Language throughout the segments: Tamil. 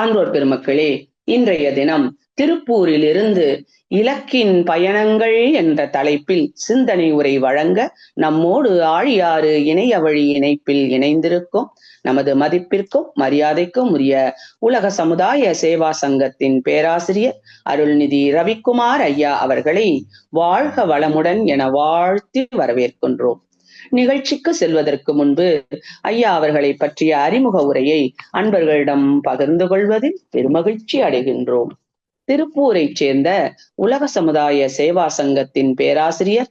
சான்றோர் பெருமக்களே, இன்றைய தினம் திருப்பூரிலிருந்து இலக்கின் பயணங்கள் என்ற தலைப்பில் சிந்தனை உரை வழங்க நம்மோடு ஆழியாறு இணையவழி இணைப்பில் இணைந்திருக்கும் நமது மதிப்பிற்கும் மரியாதைக்கும் உரிய உலக சமுதாய சேவா சங்கத்தின் பேராசிரியர் அருள்நிதி ரவிக்குமார் ஐயா அவர்களை வாழ்க வளமுடன் என வாழ்த்தி வரவேற்கின்றோம். நிகழ்ச்சிக்கு செல்வதற்கு முன்பு ஐயா அவர்களை பற்றிய அறிமுக உரையை அன்பர்களிடம் பகிர்ந்து கொள்வதில் பெருமகிழ்ச்சி அடைகின்றோம். திருப்பூரைச் சேர்ந்த உலக சமுதாய சேவா சங்கத்தின் பேராசிரியர்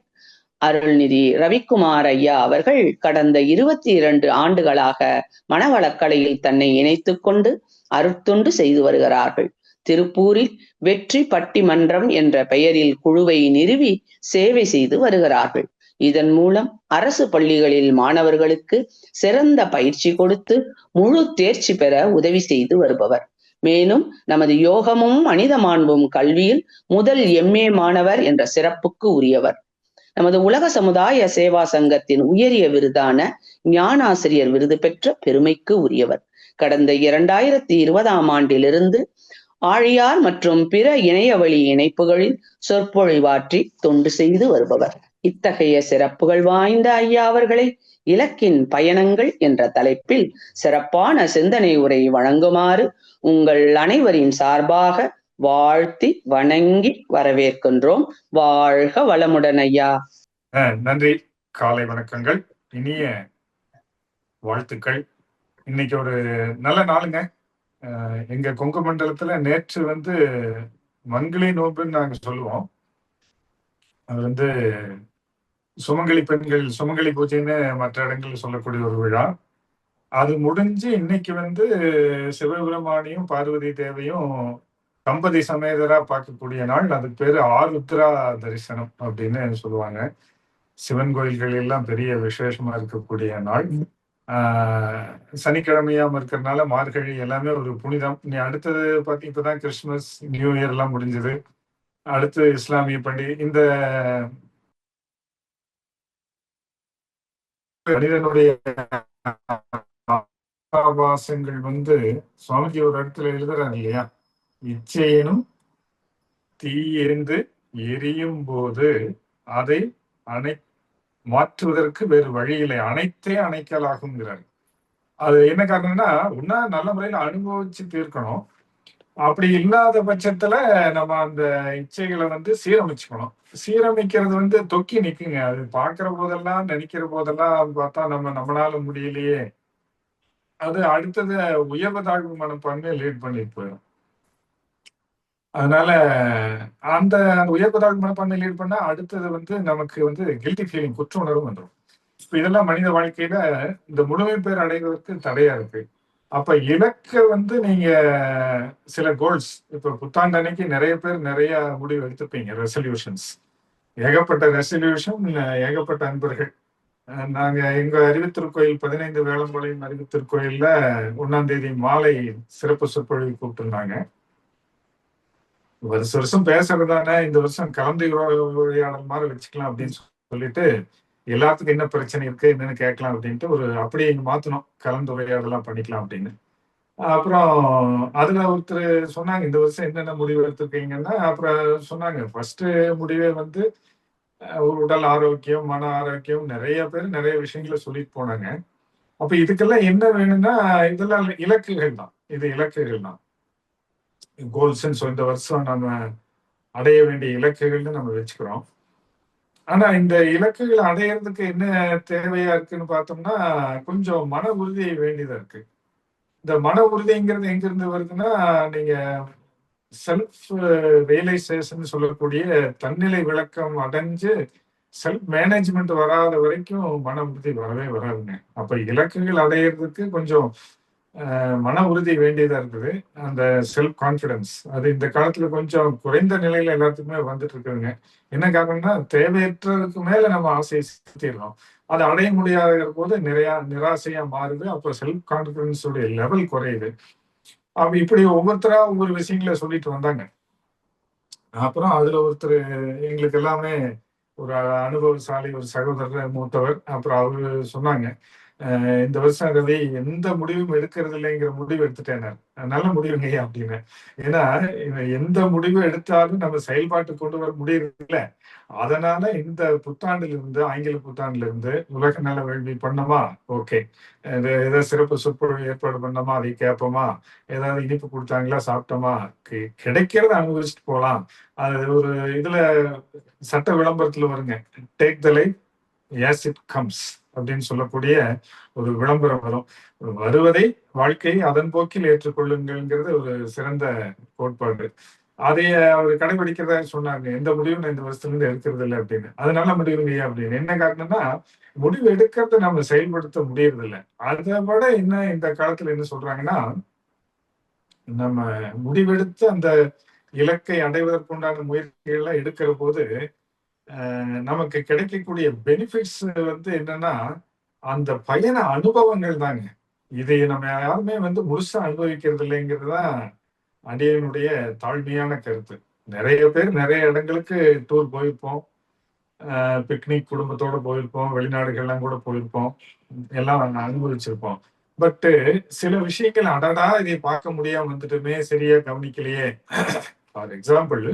அருள்நிதி ரவிக்குமார் ஐயா அவர்கள் கடந்த 22 ஆண்டுகளாக மனவளக்கலையில் தன்னை இணைத்துக் கொண்டு அருட்தொண்டு செய்து வருகிறார்கள். திருப்பூரில் வெற்றி பட்டிமன்றம் என்ற பெயரில் குழுவை நிறுவி சேவை செய்து வருகிறார்கள். இதன் மூலம் அரசு பள்ளிகளில் மாணவர்களுக்கு சிறந்த பயிற்சி கொடுத்து முழு தேர்ச்சி பெற உதவி செய்து வருபவர். மேலும் நமது யோகமும் மனித மாண்பும் கல்வியில் முதல் MA மாணவர் என்ற சிறப்புக்கு உரியவர். நமது உலக சமுதாய சேவா சங்கத்தின் உயரிய விருதான ஞானாசிரியர் விருது பெற்ற பெருமைக்கு உரியவர். கடந்த 2020ஆம் ஆண்டிலிருந்து ஆழியார் மற்றும் பிற இணையவழி இணைப்புகளில் சொற்பொழிவாற்றி தொண்டு செய்து வருபவர். இத்தகைய சிறப்புகள் வாய்ந்த ஐயா அவர்களை இலக்கின் பயணங்கள் என்ற தலைப்பில் சிறப்பான சிந்தனை உரை வழங்குமாறு உங்கள் அனைவரின் சார்பாக வாழ்த்தி வணங்கி வரவேற்கின்றோம். வாழ்க வளமுடன் ஐயா. நன்றி. காலை வணக்கங்கள், இனிய வாழ்த்துக்கள். இன்னைக்கு ஒரு நல்ல நாளுங்க. எங்க கொங்கு மண்டலத்துல நேற்று மங்களி நோன்புன்னு நாங்க சொல்லுவோம். அது சுமங்கலி பெண்கள் சுமங்கலி பூஜைன்னு மற்ற இடங்களில் சொல்லக்கூடிய ஒரு விழா. அது முடிஞ்சு இன்னைக்கு சிவபெருமானியும் பார்வதி தேவையும் தம்பதி சமேதரா பார்க்கக்கூடிய நாள். அதுக்கு பேரு ஆருத்ரா தரிசனம் அப்படின்னு சொல்லுவாங்க. சிவன் கோயில்கள் எல்லாம் பெரிய விசேஷமா இருக்கக்கூடிய நாள். சனிக்கிழமையாம இருக்கிறதுனால மார்கழி எல்லாமே ஒரு புனிதம். நீ அடுத்தது இப்பதான் கிறிஸ்துமஸ், நியூ இயர் எல்லாம் முடிஞ்சது. அடுத்து இஸ்லாமிய பண்டிகை. இந்த மனிதனுடைய ஆபாசங்கள் சுவாமிஜி ஒரு இடத்துல எழுதுறாங்க இல்லையா, இச்சையனும் தீயெறிந்து எரியும் போது அதை மாற்றுவதற்கு வேறு வழி இல்லை, அனைத்தே அணைக்கலாகுங்கிறாரு. அது என்ன காரணம்னா, ஒன்னா நல்ல முறையில அனுபவிச்சு தீர்க்கணும். அப்படி இல்லாத பட்சத்துல நம்ம அந்த இச்சைகளை சீரமைச்சுக்கணும். சீரமைக்கிறது தொக்கி நிக்குங்க. அது பாக்குற போதெல்லாம் நினைக்கிற போதெல்லாம் பார்த்தா நம்மளால முடியலையே, அது அடுத்தது உயர்வு தாழ்வு மனப்பான்மையை லீட் பண்ணிட்டு போயிடும். அதனால அந்த உயர்வு தாழ்வு மனப்பான்மை லீட் பண்ணா அடுத்தது நமக்கு கில்ட்டி ஃபீலிங், குற்ற உணர்வு வந்துடும். இப்ப இதெல்லாம் மனித வாழ்க்கையில இந்த முழுமை பேர் அடைவதற்கு தடையா இருக்கு. அப்ப இலக்க நீங்க சில கோல்ஸ், இப்ப புத்தாண்டு அன்னைக்கு நிறைய பேர் நிறைய முடிவு எடுத்துப்பீங்க. ரெசல்யூஷன்ஸ், ஏகப்பட்ட ரெசல்யூஷன், ஏகப்பட்ட அன்பர்கள். நாங்க எங்க அறிவுத்திருக்கோயில் 15 வேளம்பாளையம் அறிவுத்திருக்கோயில்ல 1ஆம் தேதி மாலை சிறப்பு சொற்பொழிவு கூப்பிட்டுருந்தாங்க. வருஷம் பேசுறதானே, இந்த வருஷம் கலந்துரையாடல் மாதிரி வச்சுக்கலாம் அப்படின்னு சொல்லிட்டு, எல்லாத்துக்கும் என்ன பிரச்சனை இருக்கு என்னன்னு கேட்கலாம் அப்படின்ட்டு அப்படியே மாத்தணும், கலந்துரையாடலாம் பண்ணிக்கலாம் அப்படின்னு. அப்புறம் அதுல ஒருத்தர் சொன்னாங்க, இந்த வருஷம் என்னென்ன முடிவு எடுத்திருக்கீங்கன்னா, அப்புறம் சொன்னாங்க ஃபர்ஸ்ட் முடிவே ஒரு உடல் ஆரோக்கியம், மன ஆரோக்கியம், நிறைய பேர் நிறைய விஷயங்களை சொல்லிட்டு போனாங்க. அப்ப இதுக்கெல்லாம் என்ன வேணும்னா, இதெல்லாம் இலக்குகள் தான். இது இலக்குகள் தான், கோல்ஸ்ன்னு இந்த வருஷம் நம்ம அடைய வேண்டிய இலக்குகள்னு நம்ம வச்சுக்கிறோம். ஆனா இந்த இலக்குகளை அடையிறதுக்கு என்ன தேவையா இருக்குன்னு பார்த்தோம்னா, கொஞ்சம் மன உறுதி வேண்டியதா இருக்கு. இந்த மன உறுதிங்கிறது எங்க இருந்து வருதுன்னா, நீங்க செல்ஃப் ரியலைசேஷன் சொல்லக்கூடிய தன்னிலை விளக்கம் அடைஞ்சு செல்ஃப் மேனேஜ்மெண்ட் வராத வரைக்கும் மன உறுதி வரவே வராதுங்க. அப்ப இலக்குகள் அடையிறதுக்கு கொஞ்சம் மன உறுதி வேண்டியதா இருக்குது. அந்த செல்ஃப் கான்பிடன்ஸ் அது இந்த காலத்துல கொஞ்சம் குறைந்த நிலையில எல்லாத்துக்குமே வந்துட்டு இருக்குதுங்க. என்ன காரணம்னா, தேவையற்றதுக்கு மேல நம்ம ஆசையை செலுத்திடுறோம். அதை அடைய முடியாத போது நிறைய நிராசையா மாறுது. அப்ப செல்ஃப் கான்பிடன்ஸ் உடைய லெவல் குறையுது. அப்ப இப்படி ஒவ்வொருத்தரா ஒவ்வொரு விஷயங்களை சொல்லிட்டு வந்தாங்க. அப்புறம் அதுல ஒருத்தர் எங்களுக்கு எல்லாமே ஒரு அனுபவசாலி, ஒரு சகோதரர், மூத்தவர். அப்புறம் அவரு சொன்னாங்க, இந்த வருஷம் ரவி எந்த முடிவும் எடுக்கிறது இல்லைங்கிற முடிவு எடுத்துட்டேன். நல்ல முடிவுங்க அப்படின்னு. ஏன்னா எந்த முடிவு எடுத்தாலும் நம்ம செயல்பாட்டு கொண்டு வர முடியறது இல்லை. அதனால இந்த புத்தாண்டுல இருந்து, ஆங்கில புத்தாண்டுல இருந்து உலக நல வேள்வி பண்ணோமா, ஓகே. ஏதாவது சிறப்பு சொற்பொழிவு ஏற்பாடு பண்ணோமா, அதை கேட்போமா, ஏதாவது இனிப்பு கொடுத்தாங்களா சாப்பிட்டோமா, கிடைக்கிறத அனுபவிச்சுட்டு போகலாம். அது ஒரு இதுல சட்ட விளம்பரத்துல வருங்க, take the life as it comes அப்படின்னு சொல்லக்கூடிய ஒரு விளம்பரம் வரும். வருவதை வாழ்க்கையை அதன் போக்கில் ஏற்றுக்கொள்ளுங்கிறது ஒரு சிறந்த கோட்பாடு. அதைய அவர் கடைபிடிக்கிறதா சொன்னாங்க. எந்த முடிவும் நான் இந்த வருஷத்துல இருந்து எடுக்கிறது இல்லை அப்படின்னு. அது நல்ல முடிவுங்க அப்படின்னு. என்ன காரணம்னா, முடிவு எடுக்கிறத நம்ம செயல்படுத்த முடியறது இல்லை. அதை விட என்ன இந்த காலத்துல என்ன சொல்றாங்கன்னா, நம்ம முடிவெடுத்து அந்த இலக்கை அடைவதற்குண்டான முயற்சிகளை எடுக்கிற போது நமக்கு கிடைக்கக்கூடிய பெனிஃபிட்ஸ் என்னன்னா, அந்த பயண அனுபவங்கள் தாங்க. இதை நம்ம யாருமே முழுசா அனுபவிக்கிறது இல்லைங்கிறது தான் அடியனுடைய தாழ்மையான கருத்து. நிறைய பேர் நிறைய இடங்களுக்கு டூர் போயிருப்போம். பிக்னிக் குடும்பத்தோட போயிருப்போம். வெளிநாடுகள்லாம் கூட போயிருப்போம். எல்லாம் அனுபவிச்சிருப்போம். பட் சில விஷயங்கள் அடடா இதை பார்க்க முடியாம வந்துட்டுமே, சரியா கவனிக்கலையே. ஃபார் எக்ஸாம்பிள்,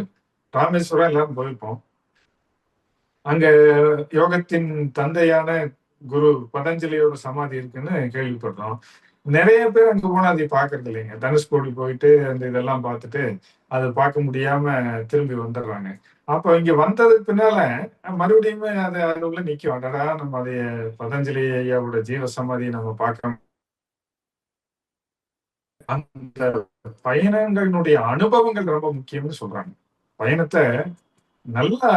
ராமேஸ்வரம் எல்லாரும் போயிருப்போம். அங்க யோகத்தின் தந்தையான குரு பதஞ்சலியோட சமாதி இருக்குன்னு கேள்விப்படுறோம். நிறைய பேர் அங்க போனா அதை பாக்குறது இல்லைங்க. தனுஷ்கோடி போயிட்டு அந்த இதெல்லாம் பார்த்துட்டு அதை பார்க்க முடியாம திரும்பி வந்துடுறாங்க. அப்ப இங்க வந்ததுக்கு பின்னால மறுபடியும் அது அதுக்குள்ள நிக்கும். அடடா, நம்ம அதைய பதஞ்சலி ஐயாவோட ஜீவ சமாதியை நம்ம பார்க்க. அந்த பயணங்களினுடைய அனுபவங்கள் ரொம்ப முக்கியம்னு சொல்றாங்க. பயணத்தை நல்லா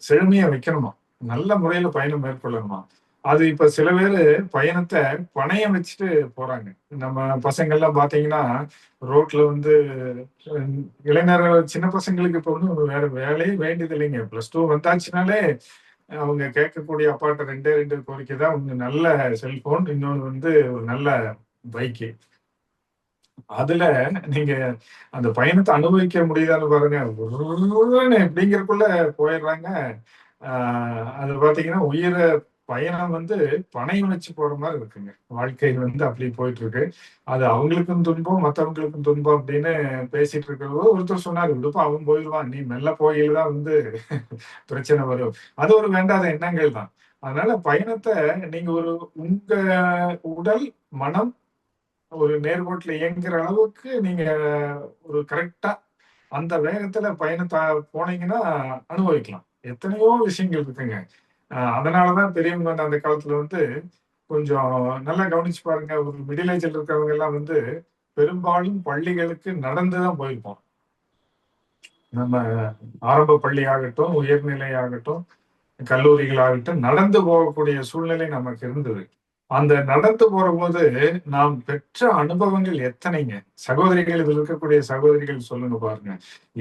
செழுமையா வைக்கணுமா, நல்ல முறையில பயணம் மேற்கொள்ளணுமா. அது இப்ப சில பேரு பயணத்தை பணையம் வச்சுட்டு போறாங்க. நம்ம பசங்கள்லாம் பாத்தீங்கன்னா ரோட்ல இளைஞர்கள், சின்ன பசங்களுக்கு இப்ப வேற வேலையே வேண்டியது இல்லைங்க. +2 வந்தாச்சுனாலே அவங்க கேட்கக்கூடிய அப்பாட்ட ரெண்டே 2 கோரிக்கை தான். ஒண்ணு நல்ல செல்போன், இன்னொன்னு ஒரு நல்ல பைக்கு. அதுல நீங்க அந்த பயணத்தை அனுபவிக்க முடியுதான்னு பாருங்க. எப்படிங்கிறதுக்குள்ள போயிடுறாங்க. அது பாத்தீங்கன்னா உயிரை பயணம் பணையம் வச்சு போற மாதிரி இருக்குங்க. வாழ்க்கை அப்படி போயிட்டு இருக்கு. அது அவங்களுக்கும் துன்பம், மற்றவங்களுக்கும் துன்பம் அப்படின்னு பேசிட்டு இருக்கிறதோ ஒருத்தர் சொன்னாரு, விடுப்பா அவன் போயிடுவான், நீ மெல்ல போயில்தான் பிரச்சனை வரும். அது ஒரு வேண்டாத எண்ணங்கள் தான். அதனால பயணத்தை நீங்க உங்க உடல் மனம் ஒரு நேர்கோட்டில் இயங்குற அளவுக்கு நீங்க ஒரு கரெக்டா அந்த வேகத்துல பயணத்தை போனீங்கன்னா அனுபவிக்கலாம். எத்தனையோ விஷயங்கள் இருக்குங்க. அதனாலதான் பெரியவங்க அந்த காலத்துல கொஞ்சம் நல்லா கவனிச்சு பாருங்க. ஒரு மிடில் ஏஜ்ல இருக்கிறவங்க எல்லாம் பெரும்பாலும் பள்ளிகளுக்கு நடந்துதான் போயிருப்போம். நம்ம ஆரம்ப பள்ளி ஆகட்டும், உயர்நிலை ஆகட்டும், கல்லூரிகள் ஆகட்டும், நடந்து போகக்கூடிய சூழ்நிலை நமக்கு இருந்தது. அந்த நடந்து போற போது நாம் பெற்ற அனுபவங்கள் எத்தனைங்க. சகோதரிகள், இதில் இருக்கக்கூடிய சகோதரிகள் சொல்லுங்க பாருங்க,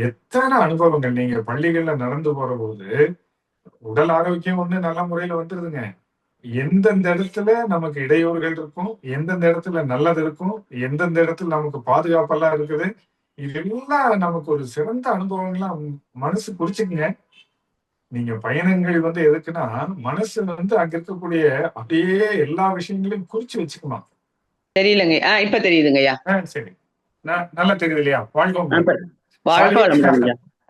எத்தனை அனுபவங்கள். நீங்க பள்ளிகள்ல நடந்து போற போது உடல் ஆரோக்கியம் நல்ல முறையில வந்துருதுங்க. எந்தெந்த இடத்துல நமக்கு இடையூறுகள் இருக்கும், எந்தெந்த இடத்துல நல்லது இருக்கும், எந்தெந்த இடத்துல நமக்கு பாதுகாப்பெல்லாம் இருக்குது, இதெல்லாம் நமக்கு ஒரு சிறந்த அனுபவங்கள்லாம் மனசு குறிச்சுக்குங்க. நீங்க பயணங்கள் எதுக்குன்னா, மனசு அங்க இருக்கக்கூடிய அப்படியே எல்லா விஷயங்களையும் குறிச்சு வச்சுக்கணும். தெரியலங்க. இப்ப தெரியுதுங்கய்யா. சரி. நல்லா தெரியுது இல்லையா? வாழ்க்கை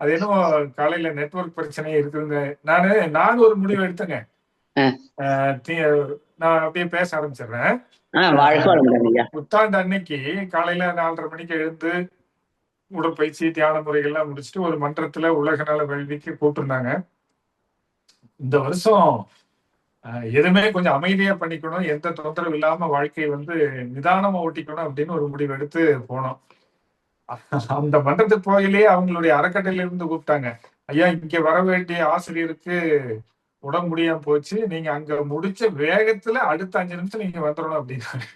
அது என்னமோ காலையில நெட்வொர்க் பிரச்சனை இருக்குதுங்க. நானும் ஒரு முடிவு எடுத்தேங்க. நான் அப்படியே பேச ஆரம்பிச்சிடுறேன். புத்தாண்டு அன்னைக்கு காலையில 4:30 மணிக்கு எழுந்து உடற்பயிற்சி, தியான முறைகள்லாம் முடிச்சுட்டு ஒரு மன்றத்துல உலக நல வேள்விக்கு கூப்பிட்டுருந்தாங்க. இந்த வருஷம் எதுவுமே கொஞ்சம் அமைதியா பண்ணிக்கணும், எந்த தொந்தரவு இல்லாம வாழ்க்கையை நிதானமா ஓட்டிக்கணும் அப்படின்னு ஒரு முடிவு எடுத்து போனோம். அந்த மன்றத்துக்கு போயிலேயே அவங்களுடைய அறக்கட்டையில இருந்து கூப்பிட்டாங்க, ஐயா இங்க வர வேண்டிய ஆசிரியருக்கு உடம்பு முடியாம போச்சு, நீங்க அங்க முடிச்ச வேகத்துல அடுத்த 5 நிமிஷம் நீங்க வந்துடணும் அப்படின்னாங்க.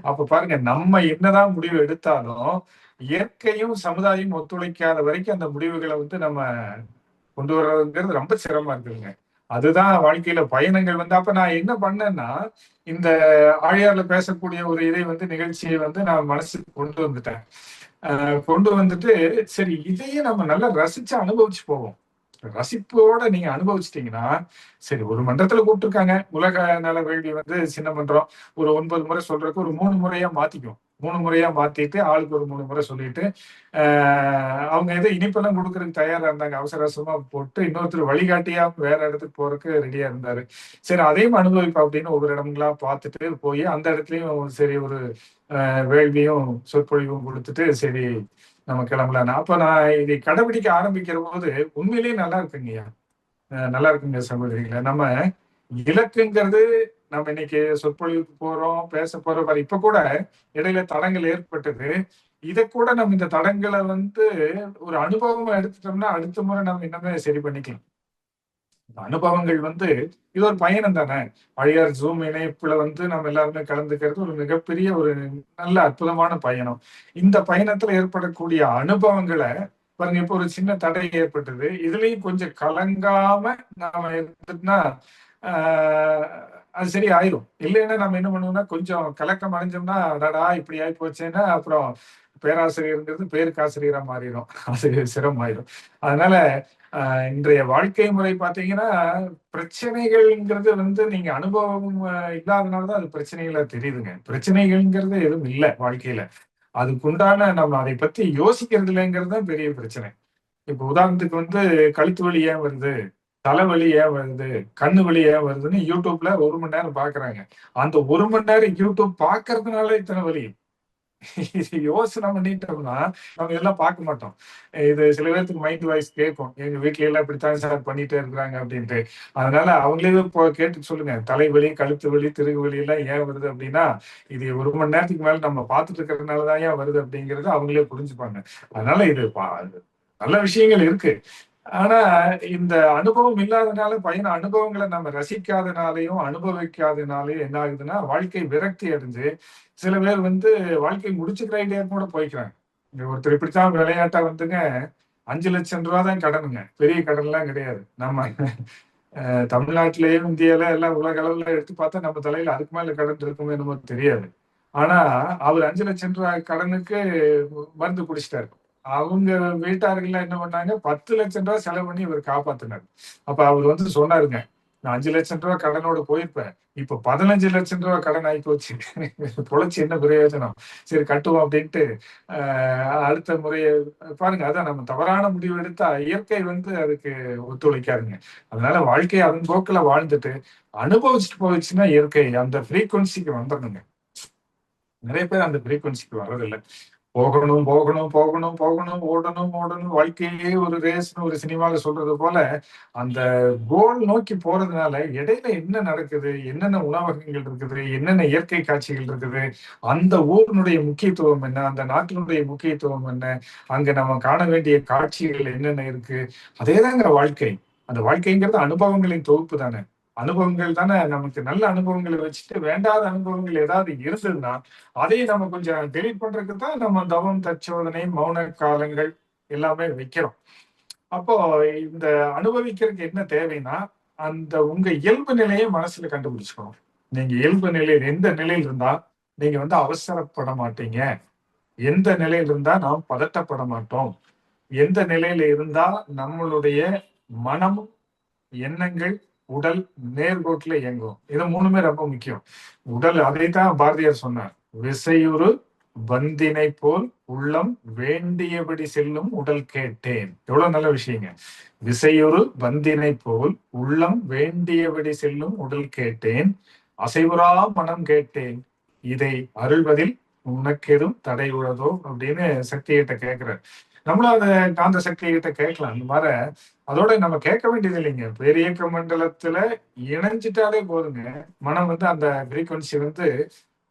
அப்ப பாருங்க, நம்ம என்னதான் முடிவு எடுத்தாலும் இயற்கையும் சமுதாயம் ஒத்துழைக்காத வரைக்கும் அந்த முடிவுகளை நம்ம கொண்டு வர்றதுங்கிறது ரொம்ப சிரமமா இருக்குதுங்க. அதுதான் வாழ்க்கையில பயணங்கள். அப்ப நான் என்ன பண்ணேன்னா, இந்த ஆழியார்ல பேசக்கூடிய ஒரு இதை நிகழ்ச்சியை நான் மனசுக்கு கொண்டு வந்துட்டேன். கொண்டு வந்துட்டு சரி இதையே நம்ம நல்லா ரசிச்சு அனுபவிச்சு போவோம். ரசிப்போட நீங்க அனுபவிச்சிட்டீங்கன்னா, சரி ஒரு மன்றத்துல கூப்பிட்டுருக்காங்க. உலக நல வேள்வி வந்து சின்ன மன்றம். ஒரு 9 முறை சொல்றதுக்கு ஒரு 3 முறையா மாத்திக்குவோம். 3 முறையா மாத்திட்டு, ஆளுக்கு ஒரு 3 முறை சொல்லிட்டு, அ அவங்க ஏதோ இனிப்பெல்லாம் குடுக்குறதுக்கு தயாரா இருந்தாங்க. அவசர அவசரமா போட்டு, இன்னொருத்தர் வழிகாட்டியா வேற இடத்துக்கு போறதுக்கு ரெடியா இருந்தாரு. சரி அதையும் அனுபவிப்போம் அப்படின்னு ஒவ்வொரு இடங்களா பார்த்துட்டு போயி, அந்த இடத்துலயும் சரி ஒரு வேள்வியும், சொற்பொழிவும் குடுத்துட்டு, சரி நம்ம கிளம்பலான்னு. அப்ப நான் இதை கடைபிடிக்க ஆரம்பிக்கிற போது, உண்மையிலேயே நல்லா இருக்குங்கய்யா. நல்லா இருக்குங்க சகோதரிகளே. நம்ம இலக்குங்கிறது நம்ம இன்னைக்கு சொற்பொழிவுக்கு போறோம், பேச போறோம். பாரு இப்ப கூட இடையில தடங்கள் ஏற்பட்டது. கூட நம்ம இந்த தடங்கள வந்து ஒரு அனுபவமா எடுத்துட்டோம்னா, அடுத்த முறை நம்ம இன்னுமே சரி பண்ணிக்கலாம். அனுபவங்கள் வந்து இது ஒரு பயணம் தானே. அழியார் ஜூம் இணைப்புல வந்து நம்ம எல்லாருமே கலந்துக்கிறது ஒரு மிகப்பெரிய ஒரு நல்ல அற்புதமான பயணம். இந்த பயணத்துல ஏற்படக்கூடிய அனுபவங்கள பாருங்க, இப்போ ஒரு சின்ன தடை ஏற்பட்டது. இதுலயும் கொஞ்சம் கலங்காம நாம இருந்துட்டோம்னா, ஆ அது சரி ஆயிரும். இல்லைன்னா நம்ம என்ன பண்ணுவோம்னா, கொஞ்சம் கலக்கம் அடைஞ்சோம்னா, அடடா! இப்படி ஆயி போச்சேன்னா, அப்புறம் பேராசிரியர்ங்கிறது பேருக்கு ஆசிரியரா மாறிரும். அது சிரமமாயிரும். அதனால இன்றைய வாழ்க்கை முறை பார்த்தீங்கன்னா, பிரச்சனைகள்ங்கிறது வந்து நீங்க அனுபவம் இல்லாதனால தான் அது பிரச்சனைகளா தெரியுதுங்க. பிரச்சனைகள்ங்கிறது எதுவும் இல்ல வாழ்க்கையில. அதுக்குண்டான நம்ம அதை பத்தி யோசிக்கிறது இல்லைங்கிறது தான் பெரிய பிரச்சனை. இப்ப உதாரணத்துக்கு வந்து கழுத்து வலி ஏன் வருது? தலைவலி ஏன் வருது? கண்ணு வலி ஏன் வருதுன்னு YouTubeல 1 மணி நேரம் பார்க்குறாங்க. அந்த 1 மணி நேரம் YouTube பார்க்கறதுனால இத்தன வலி. இது யோசனை பண்ணிட்டோம்னா, நம்ம இதெல்லாம் பார்க்க மாட்டோம். இது சில பேத்துக்கு மைண்ட் வாய்ஸ் கேட்கும். எங்க வீட்ல எல்லாம் இப்படித்தான் சார் பண்ணிட்டே இருக்கிறாங்க அப்படின்ட்டு. அதனால அவங்களே இப்போ கேட்டு சொல்லுங்க. தலைவலி, கழுத்து வலி, திருகு வலி எல்லாம் ஏன் வருது அப்படின்னா, இது 1 மணி நேரத்துக்கு மேல நம்ம பார்த்துட்டு இருக்கிறதுனால தான் ஏன் வருது அப்படிங்கிறத அவங்களே புரிஞ்சுப்பாங்க. அதனால இது நல்ல விஷயங்கள் இருக்கு. ஆனா, இந்த அனுபவம் இல்லாதனால அனுபவங்கள நம்ம ரசிக்காதனாலயும், அனுபவிக்காதனாலயும் என்ன ஆகுதுன்னா, வாழ்க்கை விரக்தி அடைஞ்சு, சில பேர் வந்து வாழ்க்கை முடிச்சுக்கிற ஐடியா கூட போய்க்கிறாங்க. இங்க ஒருத்தர் இப்படித்தான் விளையாட்டா வந்துங்க, ரூ. 5,00,000 தான் கடனுங்க. பெரிய கடன்லாம் கிடையாது. நம்ம தமிழ்நாட்டிலேயும், இந்தியால எல்லாம் உலக அளவுல எடுத்து பார்த்தா, நம்ம தலையில அதுக்கு மேல கடன் இருக்குமோ என்னமோ தெரியாது. ஆனா, அவரு ரூ. 5,00,000 கடனுக்கு மருந்து குடிச்சிட்டாரு. அவங்க வீட்டார்கள்லாம் என்ன பண்ணாங்க, ரூ. 10,00,000 செலவு பண்ணி இவர காப்பாத்துனாரு. அப்ப அவரு வந்து சொன்னாருங்க, "நான் ரூ. 5,00,000 கடனோட போயிருப்பேன். இப்ப ரூ. 15,00,000 கடன் ஆயிப்போச்சு. பொழச்சு என்ன பிரயோஜனம்? சரி கட்டுவோம்" அப்படின்ட்டு, அ அடுத்த முறை பாருங்க அதான் நம்ம தவறான முடிவு எடுத்தா இயற்கை வந்து அதுக்கு ஒத்துழைக்காதுங்க. அதனால வாழ்க்கைய அதன் போக்குல வாழ்ந்துட்டு, அனுபவிச்சுட்டு போயிடுச்சுன்னா இயற்கை அந்த ஃப்ரீக்வன்சிக்கு வந்துரணுங்க. நெறைய பேர் அந்த ஃப்ரீக்வன்சிக்கு வர்றதில்ல. போகணும், போகணும், போகணும், போகணும், ஓடணும், ஓடணும். வாழ்க்கையே ஒரு ரேஸ்ன்னு ஒரு சினிமால சொல்றது போல, அந்த கோல் நோக்கி போறதுனால இடையில என்ன நடக்குது? என்னென்ன உணவகங்கள் இருக்குது? என்னென்ன இயற்கை காட்சிகள் இருக்குது? அந்த ஊரினுடைய முக்கியத்துவம் என்ன? அந்த நாட்டினுடைய முக்கியத்துவம் என்ன? அங்க நம்ம காண வேண்டிய காட்சிகள் என்னென்ன இருக்கு? அதேதாங்க வாழ்க்கை. அந்த வாழ்க்கைங்கிறது அனுபவங்களின் தொகுப்பு தானே. அனுபவங்கள் தானே நமக்கு நல்ல அனுபவங்கள வச்சுட்டு, வேண்டாத அனுபவங்கள் ஏதாவது இருந்ததுன்னா, அதையும் நம்ம கொஞ்சம் டெலீட் பண்றதுக்கு தான் நம்ம தவம், தற்சோதனை, மௌன காலங்கள் எல்லாமே வைக்கிறோம். அப்போ இந்த அனுபவிக்கிறதுக்கு என்ன தேவைன்னா, அந்த உங்க இயல்பு நிலைய மனசுல கண்டுபிடிச்சுக்கணும். நீங்க இயல்பு நிலையில எந்த நிலையில இருந்தா, நீங்க வந்து அவசரப்பட மாட்டீங்க. எந்த நிலையில இருந்தா நாம் பதட்டப்பட மாட்டோம். எந்த நிலையில இருந்தா நம்மளுடைய மனம், எண்ணங்கள், உடல் நேர்கோட்டுல இயங்கும். இது 3மே ரொம்ப முக்கியம். உடல் அதைத்தான் பாரதியார் சொன்னார். "விசையுறு பந்தினை போல் உள்ளம் வேண்டியபடி செல்லும் உடல் கேட்டேன்." எவ்வளவு நல்ல விஷயங்க. "விசையுறு பந்தினை போல் உள்ளம் வேண்டியபடி செல்லும் உடல் கேட்டேன். அசைவுறா மனம் கேட்டேன். இதை அருள்வதில் உனக்கெதும் தடை உளதோ?" அப்படின்னு சக்திகிட்ட கேட்கிறார். நம்மளும் அத காந்த சக்திகிட்ட கேட்கலாம். அந்த மாரி அதோட நம்ம கேட்க வேண்டியது இல்லைங்க. பேரியக்க மண்டலத்துல இணைஞ்சிட்டாலே போதுங்க. மனம் வந்து அந்த ஃப்ரீக்வன்சி வந்து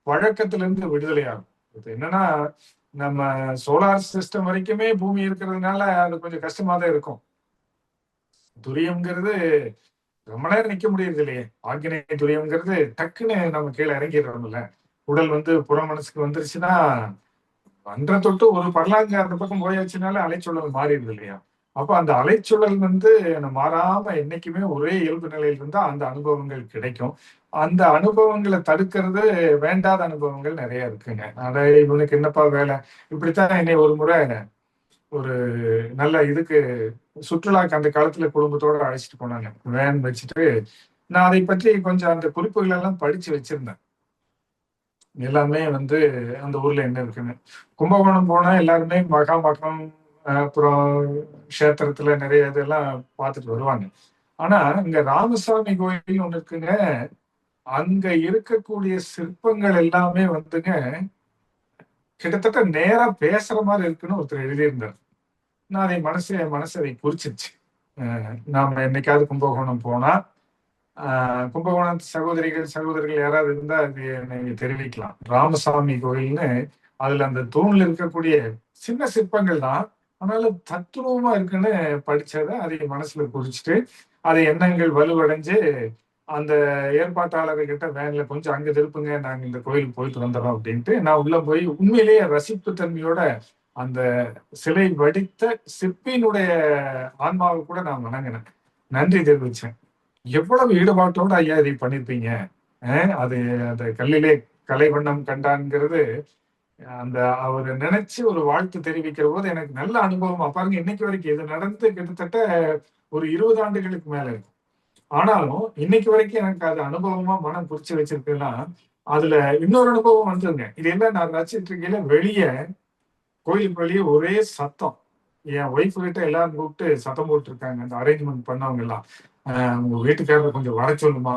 பழக்கத்திலிருந்து விடுதலை ஆகும். இப்ப என்னன்னா, நம்ம சோலார் சிஸ்டம் வரைக்குமே பூமி இருக்கிறதுனால அது கொஞ்சம் கஷ்டமா தான் இருக்கும். துரியம்ங்கிறது ரொம்ப நேரம் நிக்க முடியறது இல்லையே. ஆக்னிய துரியம்ங்கிறது டக்குன்னு நம்ம கீழ இறங்கிடுறோம்ல. உடல் வந்து புற மனசுக்கு வந்துருச்சுன்னா, அன்ற தொட்டு ஒரு பர்லாங்க அந்த பக்கம் போயாச்சுனாலே அலைச்சூழல் மாறிடுது இல்லையா? அப்ப அந்த அலைச்சூழல் வந்து மாறாம என்னைக்குமே ஒரே இயல்பு நிலையில இருந்தா அந்த அனுபவங்கள் கிடைக்கும். அந்த அனுபவங்கள தடுக்கிறது வேண்டாத அனுபவங்கள் நெறைய இருக்குங்க. அட இவனுக்கு என்னப்பா வேல? இப்படித்தான் என்னைய ஒரு முறை ஒரு நல்ல இதுக்கு சுற்றுலாக்கு அந்த காலத்துல குடும்பத்தோட அழைச்சிட்டு போனாங்க. வேன் வச்சுட்டு நான் அதை பற்றி கொஞ்சம் அந்த குறிப்புகள் எல்லாம் படிச்சு வச்சிருந்தேன். எல்லாமே வந்து அந்த ஊர்ல என்ன இருக்குன்னு. கும்பகோணம் போனா எல்லாருமே மகாமகம், அப்புறம் க்ஷேத்திரத்துல நிறைய இதெல்லாம் பார்த்துட்டு வருவாங்க. ஆனா இங்க ராமசாமி கோயில் ஒண்ணு இருக்குங்க. அங்க இருக்கக்கூடிய சிற்பங்கள் எல்லாமே வந்துங்க கிட்டத்தட்ட நேரா பேசுற மாதிரி இருக்குன்னு ஒருத்தர் எழுதியிருந்தார். நான் அதை மனசு அதை குறிச்சிருச்சு. நாம என்னைக்காவது கும்பகோணம் போனா கும்பகோணம் சகோதரர்கள் யாராவது இருந்தா அது நீங்க தெரிவிக்கலாம். ராமசாமி கோயில்னு அதுல அந்த தூண்ல இருக்கக்கூடிய சின்ன சிற்பங்கள் தான், ஆனாலும் தத்ரூபமா இருக்குன்னு படிச்சதை அதை மனசுல குறிச்சிட்டு அதை எண்ணங்கள் வலுவடைஞ்சு அந்த ஏற்பாட்டாளர்கிட்ட வேன்ல கொஞ்சம் அங்க திருப்புங்க, நாங்க இந்த கோயிலுக்கு போயிட்டு வந்துடுறோம் அப்படின்ட்டு நான் உள்ள போய் உண்மையிலேயே ரசிப்பு தன்மையோட அந்த சிலை வடித்த சிற்பியினுடைய ஆன்மாவை கூட நான் வணங்கினேன், நன்றி தெரிவிச்சேன். எவ்வளவு ஈடுபாட்டோட ஐயா இதை பண்ணிருப்பீங்க. அது அந்த கல்லிலே கலை வண்ணம் கண்டான்ங்கிறது அந்த அவர் நினைச்சு ஒரு வாழ்த்து தெரிவிக்கிற போது எனக்கு நல்ல அனுபவமா பாருங்க. இன்னைக்கு வரைக்கும் இது நடந்து கிட்டத்தட்ட ஒரு 20 ஆண்டுகளுக்கு மேல இருக்கும். ஆனாலும் இன்னைக்கு வரைக்கும் எனக்கு அது அனுபவமா மனம் குறிச்சு வச்சிருக்குன்னா அதுல இன்னொரு அனுபவம் வந்துருங்க. இது என்ன, நான் ரசிச்சிட்டு இருக்கையில வெளியே கோயிலுக்கு வெளியே ஒரே சத்தம். என் ஒய்ஃப் கிட்ட எல்லாரும் கூப்பிட்டு சத்தம் போட்டு இருக்காங்க, அந்த அரேஞ்ச்மெண்ட் பண்ணவங்க எல்லாம். உங்க வீட்டுக்காரரை கொஞ்சம் வர சொல்லுமா,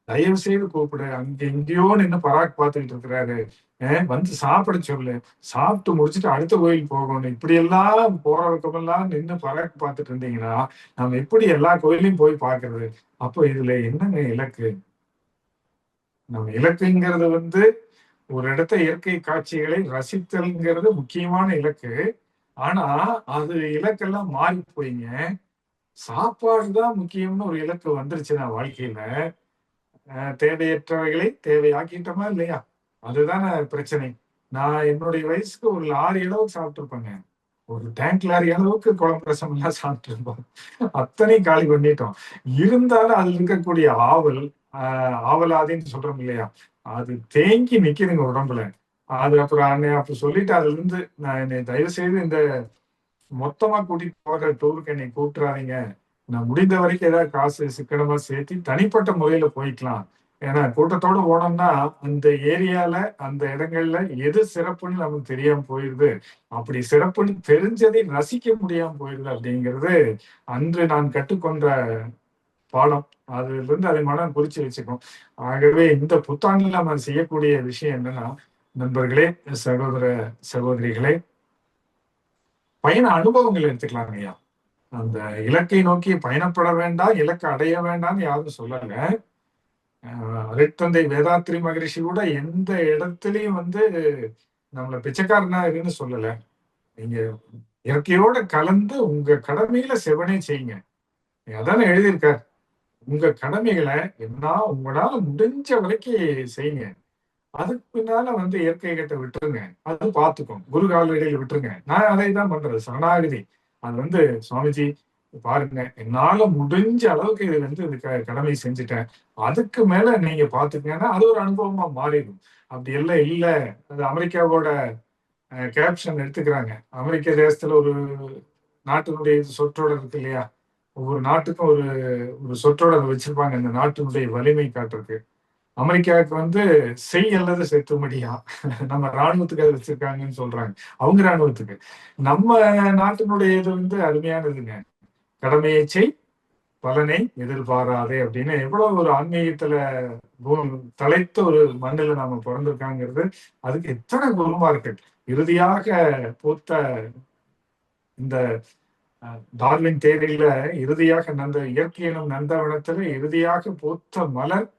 தயவு செய்து கூப்பிடு, அங்க எங்கேயோ நின்று பராக் பார்த்துக்கிட்டு இருக்கிறாரு, வந்து சாப்பிட சொல்லு, சாப்பிட்டு முடிச்சுட்டு அடுத்த கோயில் போகணும். இப்படி எல்லாம் போற பக்கமெல்லாம் நின்று பராக் பார்த்துட்டு இருந்தீங்கன்னா நம்ம எப்படி எல்லா கோயிலையும் போய் பார்க்கறது? அப்போ இதுல என்னங்க இலக்கு? நம்ம இலக்குங்கிறது வந்து ஒரு இடத்த இயற்கை காட்சிகளை ரசித்தல்ங்கிறது முக்கியமான இலக்கு. ஆனா அது இலக்கெல்லாம் மாறி போயிங்க சாப்பாடுதான் முக்கியம்னு ஒரு இலக்கு வந்துருச்சுன்னா வாழ்க்கையில தேவையற்றவைகளை தேவையாக்கிட்டோமா இல்லையா? அதுதானே பிரச்சனை. நான் என்னுடைய வயசுக்கு ஒரு லாரி அளவுக்கு சாப்பிட்டு இருப்பேங்க. ஒரு டேங்க் லாரி அளவுக்கு குழம்பு ரசம் எல்லாம் சாப்பிட்டு இருப்போம். அத்தனை காலி பண்ணிட்டோம். இருந்தாலும் அதுல இருக்கக்கூடிய ஆவலாதின்னு சொல்றோம் இல்லையா, அது தேங்கி நிக்குதுங்க உடம்புல. அது அப்புறம் அப்ப சொல்லிட்டு அதுல இருந்து நான் என்னை தயவு செய்து இந்த மொத்தமா கூட்டிட்டு போற டூருக்கு என்னை கூப்பிட்டுறாதீங்க. நான் முடிந்த வரைக்கும் ஏதாவது காசு சிக்கனமா சேர்த்து தனிப்பட்ட முறையில போய்க்கலாம். ஏன்னா கூட்டத்தோட போனோம்னா அந்த ஏரியால அந்த இடங்கள்ல எது சிறப்புன்னு நமக்கு தெரியாம போயிடுது. அப்படி சிறப்புன்னு தெரிஞ்சதை ரசிக்க முடியாம போயிடுது அப்படிங்கிறது அன்று நான் கற்றுக்கொண்ட பாடம். அதுல இருந்து அதை மனம் குறிச்சு வச்சுக்கும். ஆகவே இந்த புத்தாண்டில் நம்ம செய்யக்கூடிய விஷயம் என்னன்னா, நண்பர்களே, சகோதர சகோதரிகளே, பயண அனுபவங்கள் எடுத்துக்கலாங்க ஐயா. அந்த இலக்கை நோக்கி பயணப்பட வேண்டாம், இலக்கை அடைய வேண்டாம்னு யாரும் சொல்லல. அருட்தந்தை வேதாத்ரி மகரிஷி கூட எந்த இடத்துலயும் வந்து நம்மள பிச்சைக்காரனா இருக்குன்னு சொல்லல. நீங்க இயற்கையோட கலந்து உங்க கடமையில செவனே செய்யுங்க, அதானே எழுதியிருக்கார். உங்க கடமைகளை என்ன உங்களால முடிஞ்ச வரைக்கும் செய்யுங்க. அதுக்கு பின்னால வந்து இயற்கை கிட்ட விட்டுருங்க, அது பார்த்துக்கும். குரு காலடியில் விட்டுருங்க. நான் அதை தான் பண்றது, சரணாகதி. அது வந்து சுவாமிஜி பாருங்க, என்னால முடிஞ்ச அளவுக்கு இது வந்து இது கடமை செஞ்சுட்டேன், அதுக்கு மேல நீங்க பாத்துக்கங்கன்னா அது ஒரு அனுபவமா மாறிடும். அப்படி எல்லாம் இல்ல. அது அமெரிக்காவோட கேப்ஷன் எடுத்துக்கிறாங்க. அமெரிக்க தேசத்துல ஒரு நாட்டினுடைய சொற்றொடர் இருக்கு இல்லையா, ஒவ்வொரு நாட்டுக்கும் ஒரு ஒரு சொற்றொடர் வச்சிருப்பாங்க இந்த நாட்டினுடைய வலிமை காட்டுறதுக்கு. அமெரிக்காவுக்கு வந்து செய் அல்லது செத்துமடியா நம்ம ராணுவத்துக்கு அது வச்சிருக்காங்கன்னு சொல்றாங்க, அவங்க ராணுவத்துக்கு. நம்ம நாட்டினுடைய இது வந்து அருமையானதுங்க. கடமையை செய், பலனை எதிர்பாராதே அப்படின்னு எவ்வளவு ஒரு ஆன்மீகத்துல தலைத்த ஒரு மண்ணில நாம பிறந்திருக்காங்கிறது அதுக்கு எத்தனை குருமார்கள். இறுதியாக பூத்த இந்த டார்வின் தேரியில இறுதியாக இயற்கை எனும் நந்தவனத்துல இறுதியாக பூத்த மலர்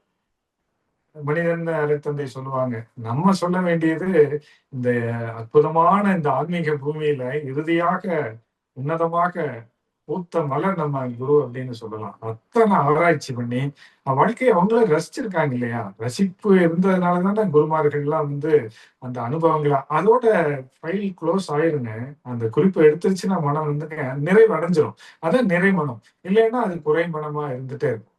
மனிதன் அருட்தந்தை சொல்லுவாங்க. நம்ம சொல்ல வேண்டியது இந்த அற்புதமான இந்த ஆன்மீக பூமியில இறுதியாக உன்னதமாக பூத்த மலர் நம்ம குரு அப்படின்னு சொல்லலாம். அத்தனை ஆராய்ச்சி பண்ணி வாழ்க்கையை அவங்கள ரசிச்சிருக்காங்க இல்லையா. ரசிப்பு இருந்ததுனாலதானே குருமார்கள் எல்லாம் வந்து அந்த அனுபவங்களா அதோட ஃபைல் க்ளோஸ் ஆயிருங்க. அந்த குறிப்பு எடுத்துருச்சுன்னா மனம் வந்துங்க நிறைவு அடைஞ்சிரும். அதான் நிறை மனம். இல்லைன்னா அது குறை மனமா இருந்துட்டே இருக்கும்.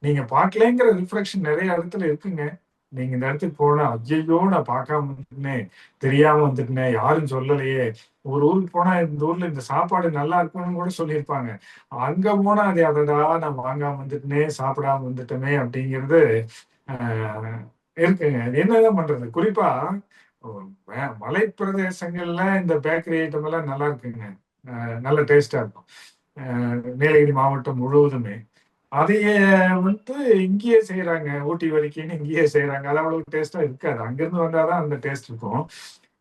நீங்க பார்க்கலங்கிற ரிஃப்ளெக்ஷன் நிறைய இடத்துல இருக்குங்க. நீங்க இந்த இடத்துக்கு போனா ஐயோ நான் பார்க்காம வந்துட்டேனே, தெரியாம வந்துட்டேனே, யாரும் சொல்லலையே. ஒரு ஊருக்கு போனா இந்த ஊர்ல இந்த சாப்பாடு நல்லா இருக்கும்னு கூட சொல்லியிருப்பாங்க. அங்க போனா அது அதடா நான் வாங்காம வந்துட்டேனே, சாப்பிடாம வந்துட்டோமே அப்படிங்கிறது ஆஹ், இருக்குங்க. அது என்னதான் பண்றது? குறிப்பா மலை பிரதேசங்கள்ல இந்த பேக்கரி ஐட்டம் எல்லாம் நல்லா இருக்குங்க. நல்ல டேஸ்டா இருக்கும். நீலகிரி மாவட்டம் முழுவதுமே அதையே வந்து இங்கேயே செய்யறாங்க. ஊட்டி வரைக்கும் இங்கேயே செய்யறாங்க. அது அவ்வளவு டேஸ்டா இருக்காது. அங்கிருந்து வந்தாதான் அந்த டேஸ்ட் இருக்கும்.